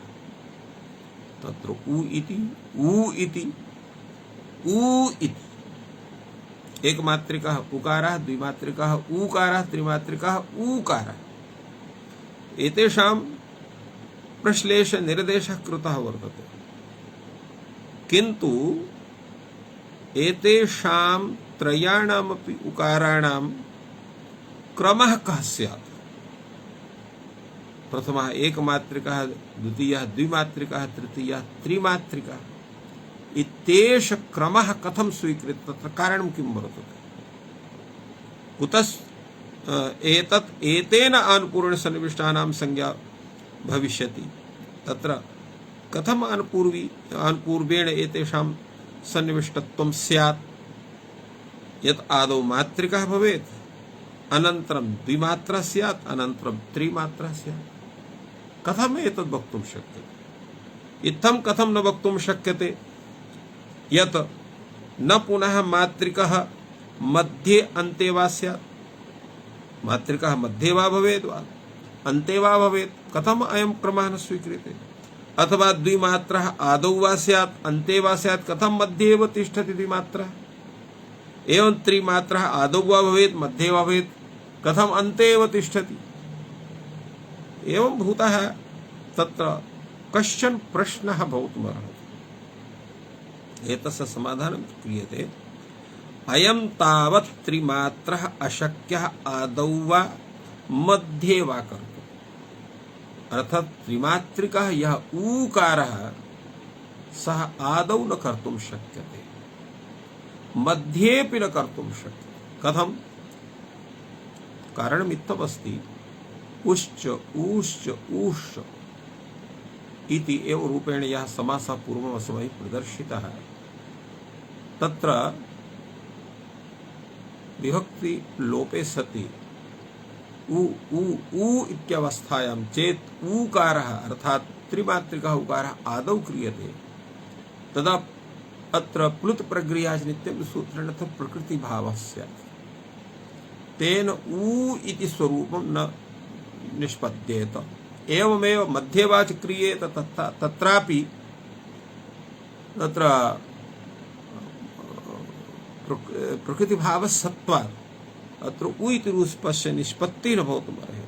तत्र उ इति एकमात्रिकः उकारः, द्विमात्रिकः ऊकारः, त्रिमात्रिकः ऊकारः, एतेषां प्रश्लेष निर्देशः कृतः वर्तते। किन्तु एतेषां त्रयाणामपि उकाराणां क्रमः कः स्यात्? प्रथमः एकमात्रिकः, द्वितीयः द्विमात्रिकः, तृतीयः त्रिमात्रिकः। इत्येष क्रमः कथं स्वीकृतः? तत्र कारणं किं वर्तते? कुतः एतत् एतेन अनुपूर्ण सन्निविष्टानां संज्ञा भविष्यति? तत्र कथम अनुपूर्वेण एतेषां सन्निविष्टत्वं स्यात्? यत् आदौ मात्रिकः भवेत्, अनन्तरं द्विमात्रा स्यात्, अनन्तरं त्रिमात्रा स्यात्। कथम् एतद् वक्तुं शक्यते? इत्थं कथं न वक्तुं शक्यते यत् न पुनः मात्रिकः मध्ये अन्ते वा स्यात्? मात्रिकः मध्ये वा भवेत् वा अन्ते वा भवेत्? कथम् अयं क्रमः न स्वीक्रियते? अथवा द्विमात्रः आदौ वा स्यात् अन्ते वा स्यात्? कथं मध्ये एव तिष्ठति द्विमात्रः? एवं त्रिमात्रः आदौ वा भवेत् मध्ये वा भवेत्, कथम् अन्ते एव तिष्ठति? एवं भूतः तत्र कश्चन प्रश्नः भवितुमर्हति। एतस्य समाधानं क्रियते। अयं तावत् त्रिमात्रः अशक्यः आदौ वा मध्ये वा कर्तुम्। अर्थात् त्रिमात्रिकः यः ऊकारः सः आदौ न कर्तुं शक्यते, मध्येपि न कर्तुं शक्यते। कथम्? कारणम् इत्थमस्ति, उश्च ऊश्च ऊश्च इति एव रूपेण यः समासः पूर्वमस्मैः प्रदर्शितः, तत्र विभक्ति लोपे सति उ उ उ इत्यवस्थायां चेत् ऊकारः अर्थात् त्रिमात्रिकः उकारः आदौ क्रियते, तदा अत्र प्लुत प्रगृह्याजनित्यं सूत्रेण प्रकृतिभावः स्यात्। तेन उ इति स्वरूपं न निष्पद्येत। एवमेव मध्यवाच क्रियेत तत्रापि तत्र प्रकृतिभावः सत्त्वात् अत्र उ इति रूपस्य निष्पत्तिः न भवितुमर्हति।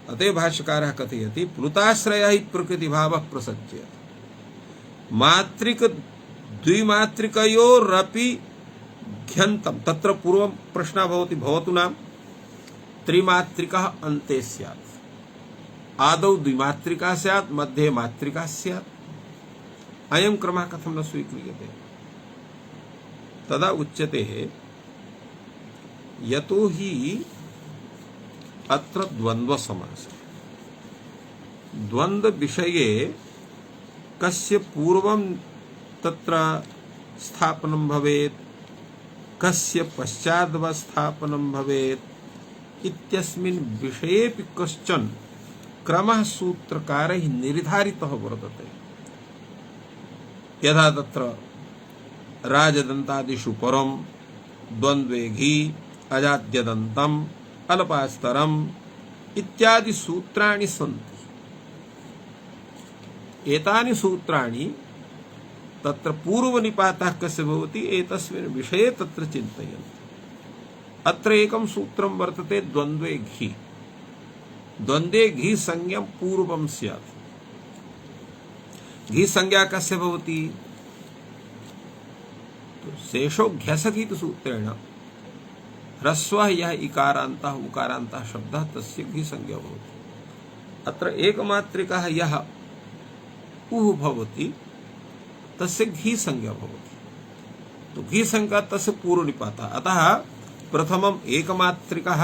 अतः भाष्यकारः कथयति प्लुताश्रयः हि प्रकृतिभावः प्रसज्येत। मात्रिक द्विमात्रिकयोरपि घ्यन्तं। तत्र पूर्वं प्रश्नः भवति भवतु नाम त्रिमात्रिकः अन्ते स्यात्, आदौ द्विमात्रिका स्यात्, मध्ये मात्रिका स्यात्। अयं क्रमः कथं न स्वीक्रियते? तदा उच्यते यतो हि अत्र द्वन्द्वसमासः। द्वन्द्व विषये कस्य पूर्वं तत्र स्थापनं भवेत्, कस्य पश्चात् वा स्थापनं भवेत् इत्यस्मिन् विषयेपि कश्चन क्रमः सूत्रकारैः निर्धारितः वर्तते। यथा तत्र राजदन्तादिषु परं, द्वन्द्वे घी, अजाद्यदन्तम्, अल्पास्तरम् इत्यादि सूत्राणि सन्ति। एतानि सूत्राणि तत्र पूर्वनिपातः कस्य भवति एतस्मिन् विषये तत्र चिन्तयन्ति। अत्र एकं सूत्रं वर्तते द्वन्द्वे घी। द्वन्द्वे घी संज्ञा पूर्वं स्यात्। घी संज्ञा कस्य भवति? तो शेषो घ्यसकीत सूत्रेण ह्रस्वः यः इकारान्तः उकारान्तः शब्दः तस्य घी संज्ञा भवति। अत्र एकमात्रिकः यः उः भवति तस्य घी संज्ञा भवति। तो घी संज्ञा तस्य पूर्वनिपातः। अतः प्रथमम् एकमात्रिकः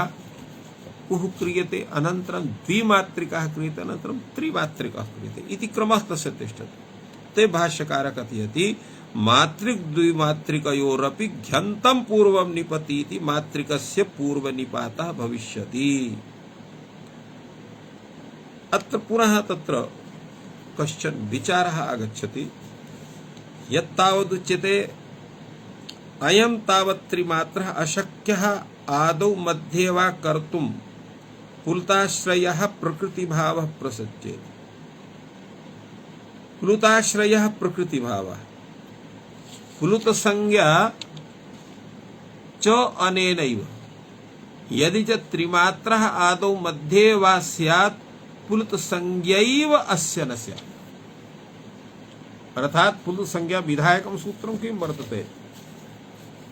उः क्रियते, अनन्तरं द्विमात्रिकः क्रियते, अनन्तरं त्रिमात्रिकः क्रियते इति क्रमः तस्य तिष्ठति। ते भाष्यकारः कथयति मात्रिक द्विमात्रिकयोरपि घ्यन्तं पूर्वं निपतीति मात्रिकस्य पूर्वनिपातः भविष्यति। अत्र पुनः तत्र कश्चन विचारः आगच्छति। यत्तावदुच्यते अयं तावत् त्रिमात्रः अशक्यः आदौ मध्ये वा कर्तुं प्लुताश्रयः प्रकृतिभावः प्रसज्येत। प्लुताश्रयः प्रकृतिभावः, प्लुत संज्ञा च अनेनैव। यदि च त्रिमात्रः आदौ मध्ये वा स्यात् प्लुत संज्ञैव अस्य न स्यात्। अर्थात् प्लुत संज्ञा विधायकं सूत्रं किं वर्तते?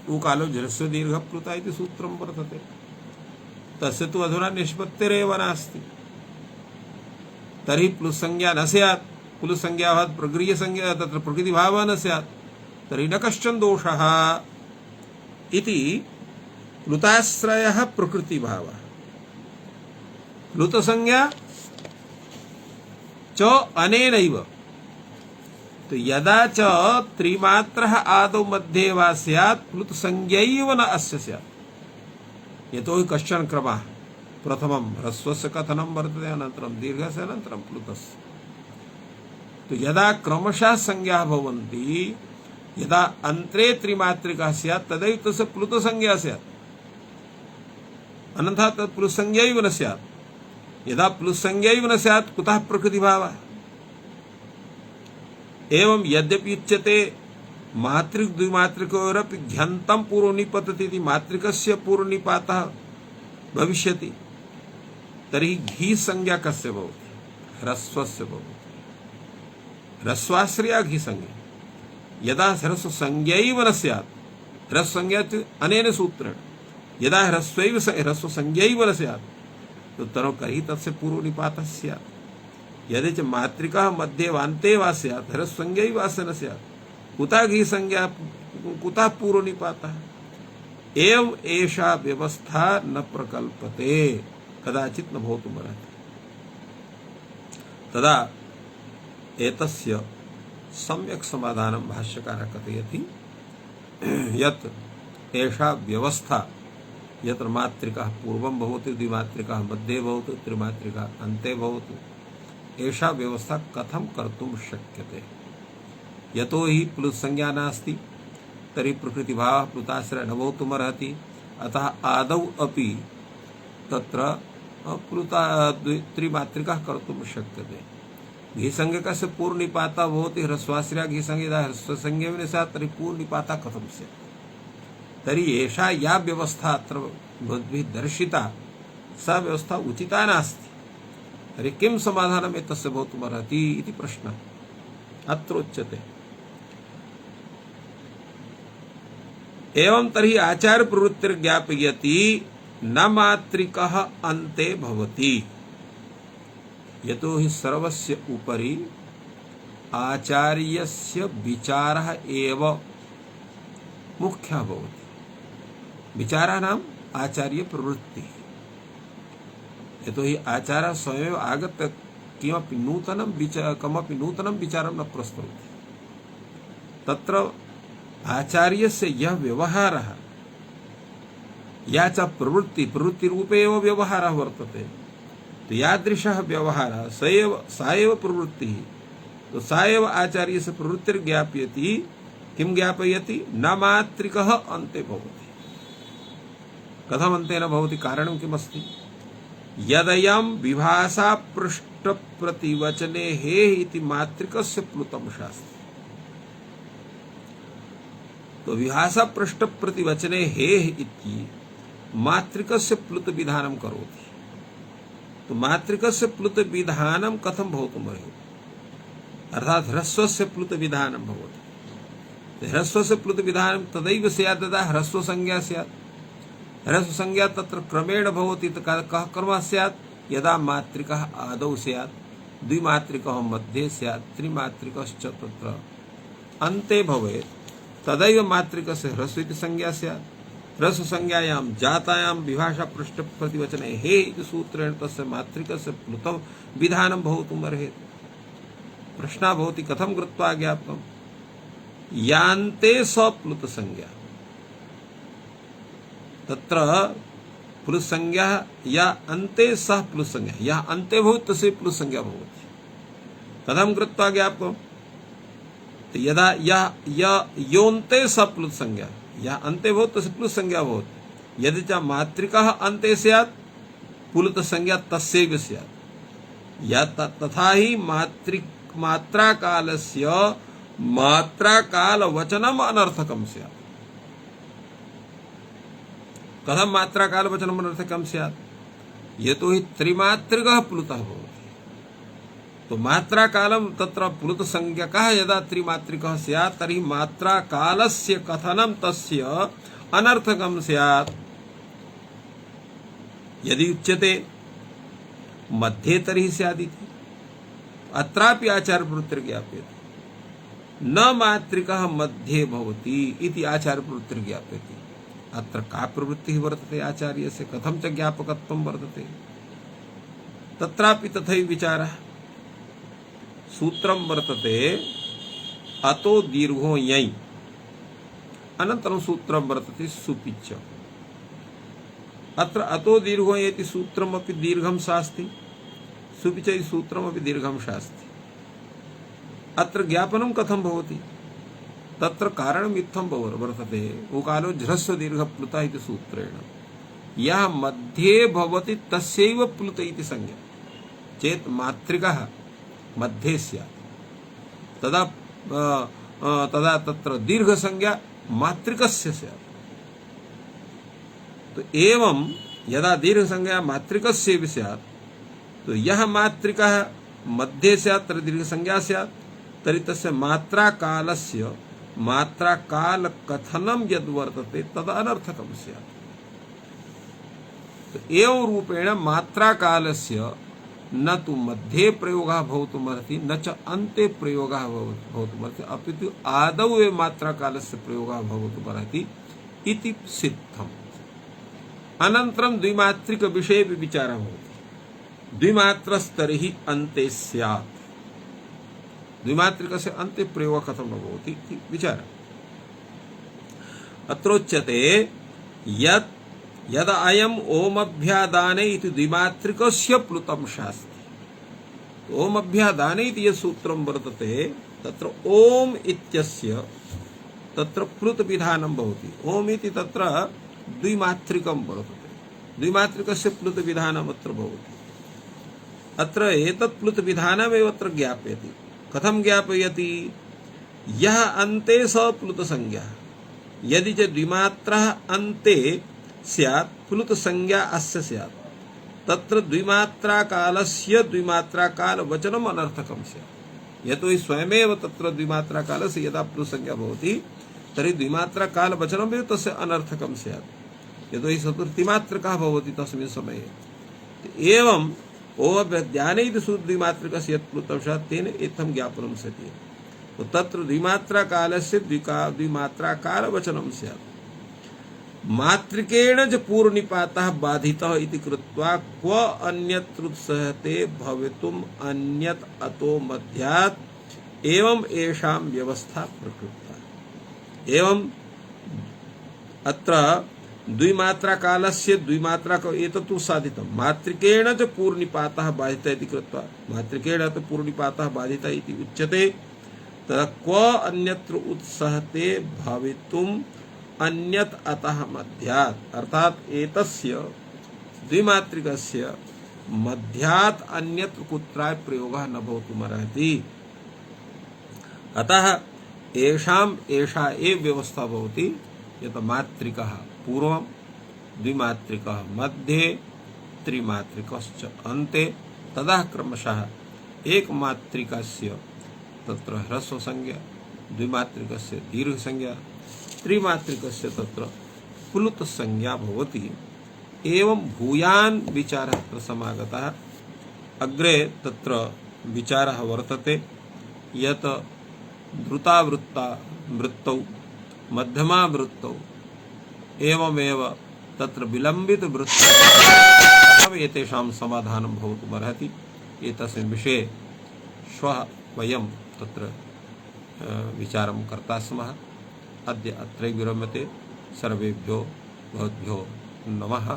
उकालो झ्रस्व दीर्घ प्लुता इति सूत्रं वर्तते। तस्य तु अधुना निष्पत्तिरेव नास्ति। तर्हि प्लुसंज्ञा न स्यात्, प्लुसंज्ञाभावात् प्रगृह्यसंज्ञा तत्र प्रकृतिभावः न स्यात्, तर्हि न कश्चन दोषः इति प्लुताश्रयः प्रकृतिभावः। प्लुतसंज्ञा च अनेनैव, तो यदा च त्रिमात्रः आदौ मध्ये वा स्यात् प्लुतसंज्ञैव न अस्य स्यात्। यतो हि कश्चन क्रमः, प्रथमं ह्रस्वस्य कथनं वर्तते, अनन्तरं दीर्घस्य, अनन्तरं प्लुतस्य। तो यदा क्रमशः संज्ञाः भवन्ति, यदा अन्त्रे त्रिमात्रिका स्यात् तदैव तस्य प्लुतसंज्ञा स्यात्, अन्यथा तत् प्लुतसंज्ञैव न स्यात्। यदा प्लुतसंज्ञैव न स्यात् कुतः प्रकृतिभावः। एवं यद्यपि उच्यते मात्रिक द्विमात्रिकोरपि घ्यन्तं पूर्वनिपतति इति मात्रिकस्य पूर्वनिपातः भविष्यति, तर्हि घी संज्ञा कस्य भवति? ह्रस्वस्य भवति। ह्रस्वाश्रया घी संज्ञा। यदा ह्रस्व संज्ञैव न स्यात्, ह्रस्व संज्ञा अनेन सूत्रेण, यदा ह्रस्व संज्ञैव न स्यात् तो तर्हि तस्य पूर्वनिपातः स्यात्। यदि च मात्रिका मध्ये वान्ते वा स्यात् ह्रस्व संज्ञैव अस्य न स्यात्, कुतः घी संज्ञा, कुतः पूर्वनिपातः? एवं एषा व्यवस्था न प्रकल्पते, कदाचित् न भवितुमर्हति। तदा एतस्य सम्यक् समाधानं भाष्यकारः कथयति यत् एषा व्यवस्था यत्र मात्रिका पूर्वं भवति, द्विमात्रिका मध्ये भवतु, त्रिमात्रिका अन्ते भवतु, एषा व्यवस्था कथं कर्तुं शक्यते? यतो हि प्लुतसंज्ञा नास्ति, तर्हि प्रकृतिभावः प्लुताश्रयः न भवितुमर्हति। अतः आदौ अपि तत्र त्रिमात्रिका कर्तुं शक्यते। घीसंज्ञकस्य पूर्वनिपातः भवति ह्रस्वाश्रया घीसंज्ञा, यदा ह्रस्वसंज्ञैव न स्यात् तर्हि पूर्वनिपातः कथं स्यात्? तर्हि एषा या व्यवस्था अत्र भवद्भिः दर्शिता सा व्यवस्था उचिता नास्ति। तर्हि किं समाधानम् एतस्य भवितुमर्हति इति प्रश्नः अत्र उच्यते। एवं तर्हि आचार्यप्रवृत्तिर्ज्ञापयति न मात्रिकः अन्ते भवति, यतो हि सर्वस्य उपरि आचार्यस्य विचारः एव मुख्यः भवति। विचाराणाम् आचार्य प्रवृत्ति, यतो हि आचार्यः स्वयमेव आगत्य कमपि नूतनं विचारं न प्रस्तौति। तत्र आचार्यस्य यः व्यवहारः, या च प्रवृत्तिरूपे एव व्यवहारः वर्तते, तो यादृशः व्यवहारः सा एव प्रवृत्तिः, तो सा एव आचार्यस्य प्रवृत्तिर्ज्ञापयति। किं ज्ञापयति? न मात्रिकः अन्ते भवति। कथम अन्ते न भवति? कारणं किमस्ति? यदयं विभाषा पृष्ठ प्रतिवचने हे इति मात्रिकस्य प्लुतं शास्ति। तो विभाषा पृष्ठ प्रतिवचने हे इति मात्रिकस्य प्लुत विधानं करोति। तो मात्रिकस्य प्लुत विधानं कथं भवितुमर्हति? अर्थात् ह्रस्वस्य प्लुत विधानं भवति। ह्रस्वस्य प्लुत विधानं तदैव स्यात् यदा ह्रस्व संज्ञा स्यात्। ह्रस्व संज्ञा तत्र क्रमेण भवति, कः क्रमः स्यात्? यदा मात्रिकः आदौ स्यात्, द्विमात्रिकः मध्ये स्यात्, त्रिमात्रिकश्च तत्र अन्ते भवेत्, तदैव मात्रिकस्य ह्रस्व इति संज्ञा स्यात्। ह्रस्व संज्ञायां जातायां विभाषा पृष्ठ प्रतिवचने हे इति सूत्रेण तस्य मात्रिकस्य प्लुतं विधानं भवितुमर्हति। प्रश्नः भवति कथं कृत्वा ज्ञापकम्? यान्ते सप्लुत संज्ञा, तत्र प्लुत संज्ञा या अन्ते सह प्लुत संज्ञा, या अन्ते भवति तस्य प्लुत संज्ञा भवति। कथं कृत्वा ज्ञापकम्? तो यदा योन्ते सह प्लुत संज्ञा, या अन्ते भवति तस्य प्लुत संज्ञा भवति। यदि च मात्रिकः अन्ते स्यात् प्लुत संज्ञा तस्यैव स्यात्। या तथा ही मात्राकालस्य मात्राकालवचनम् अनर्थकं स्यात्। कथं मात्राकालवचनम् अनर्थकं स्यात्? यतो हि त्रिमात्रिकः प्लुतः भवति। तो मात्राकालं तत्र प्लुतसंज्ञकः यदा त्रिमात्रिकः स्यात् तर्हि मात्राकालस्य कथनं तस्य अनर्थकं स्यात्। यदि उच्यते मध्ये तर्हि स्यादिति अत्रापि आचार्यप्रवृत्तिर्ज्ञाप्यते न मात्रिकः मध्ये भवति इति आचार्यप्रवृत्तिर्ज्ञाप्यते। अत्र का प्रवृत्तिः वर्तते आचार्यस्य, कथं च ज्ञापकत्वं वर्तते, तत्रापि तथैव विचारः। सूत्रं वर्तते अतो दीर्घो यञ्, अनन्तरं सूत्रं वर्तते सुपिच्च। अत्र अतो दीर्घो यति सूत्रमपि दीर्घं शास्ति, सुपिच इति सूत्रमपि दीर्घं शास्ति। अत्र ज्ञापनं कथं भवति, तत्र कारणम् इत्थं वर्तते उकालो झ्रस्व दीर्घ प्लुत इति सूत्रेण यः मध्ये भवति तस्यैव प्लुत इति संज्ञा। चेत् मात्रिकः मध्ये स्यात् तदा तत्र दीर्घ संज्ञा मात्रिकस्य स्यात्। तो एवं यदा दीर्घ संज्ञा मात्रिकस्य स्यात्, तो यः मात्रिकः मध्ये स्यात् तर्हि दीर्घ संज्ञा स्यात्, तर्हि तस्य मात्रा कालस्य मात्रा काल कथनं यद् वर्तते तद् अनर्थकं स्यात्। तो एवं रूपेण मात्रा कालस्य न तु मध्ये प्रयोगः भवितुमर्हति न च अन्ते प्रयोगः भवितुमर्हति, अपितु आदौ एव मात्रा कालस्य प्रयोगः भवितुमर्हति इति सिद्धम्। अनन्तरं द्विमात्रिक विषये विचारः भवति। द्विमात्रस्तर्हि अन्ते स्यात्, द्विमात्रिकस्य अन्ते प्रयोगः कथं न भवति इति विचारः। अत्रोच्यते यत् यद अयम् ओमभ्यादाने इति द्विमात्रिकस्य प्लुतं शास्ति। ओमभ्यादाने इति यत् सूत्रं वर्तते तत्र ओम इत्यस्य तत्र प्लुत विधानं भवति। ओम इति तत्र द्विमात्रिकं वर्तते, द्विमात्रिकस्य प्लुत विधानम् अत्र भवति। अत्र एतत् प्लुत विधानमेव अत्र ज्ञापयति। कथं ज्ञापयति, यः अन्ते स प्लुत संज्ञा, यदि च द्विमात्रः अन्ते स्यात् प्लुत संज्ञा अस्य स्यात्, तत्र द्विमात्रा कालस्य द्विमात्रा काल वचनम् अनर्थकं स्यात्। यतोहि स्वयमेव तत्र द्विमात्रा कालस्य यदा प्लुत संज्ञा भवति तर्हि द्विमात्रा काल वचनमेव तस्य अनर्थकं स्यात्, यतोहि स तु त्रिमात्रकः भवति तस्मिन् समये। एवं ओमभ्यादाने इति द्विमात्रिकस्य यत् प्लुतं स्यात् तेन इत्थं ज्ञापनं शक्यते। तो तत्र द्विमात्रा कालस्य द्विमात्रा काल वचनं स्यात्। मात्रिकेण च पूर्वनिपातः बाधितः इति कृत्वा क्व अन्यत्र उत्सहते भवितुम् अन्यत् अतो मध्यात् एवं एषां व्यवस्था प्रकृता। एवं अत्र द्विमात्रा कालस्य द्विमात्रा एतत्तु साधितं मात्रिकेण च पूर्वनिपातः बाधितः इति कृत्वा मात्रिकेण च पूर्वनिपातः बाधितः इति उच्यते। तदा क्व अन्यत्र उत्सहते भवितुम् अन्यत् अतः मध्यात्, अर्थात एतस्य द्विमात्रिकस्य मध्यात् अन्यत्र कुत्रापि प्रयोगः न भवितुमर्हति। अतः एषाम् एषा एव व्यवस्था भवति यत् मात्रिकः पूर्वं, द्विमात्रिकः मध्ये, त्रिमात्रिकश्च अन्ते, तदा क्रमशः एकमात्रिकस्य तत्र ह्रस्व संज्ञा, द्विमात्रिकस्य दीर्घ संज्ञा, त्रिमात्रिकस्य तत्र प्लुत संज्ञा भवति। एवं भूयान् विचारः तत्र समागतः। अग्रे तत्र विचारः वर्तते यत् द्रुतावृत्ता वृत्तौ, मध्यमा वृत्तौ, एवमेव तत्र विलम्बित वृत्तौ एतेषां समाधानं भवितुमर्हति। एतस्मिन् विषये श्वः वयं तत्र विचारं कर्ता स्मः। अद्य अत्रैव विरम्यते। सर्वेभ्यो भवद्भ्यो नमः।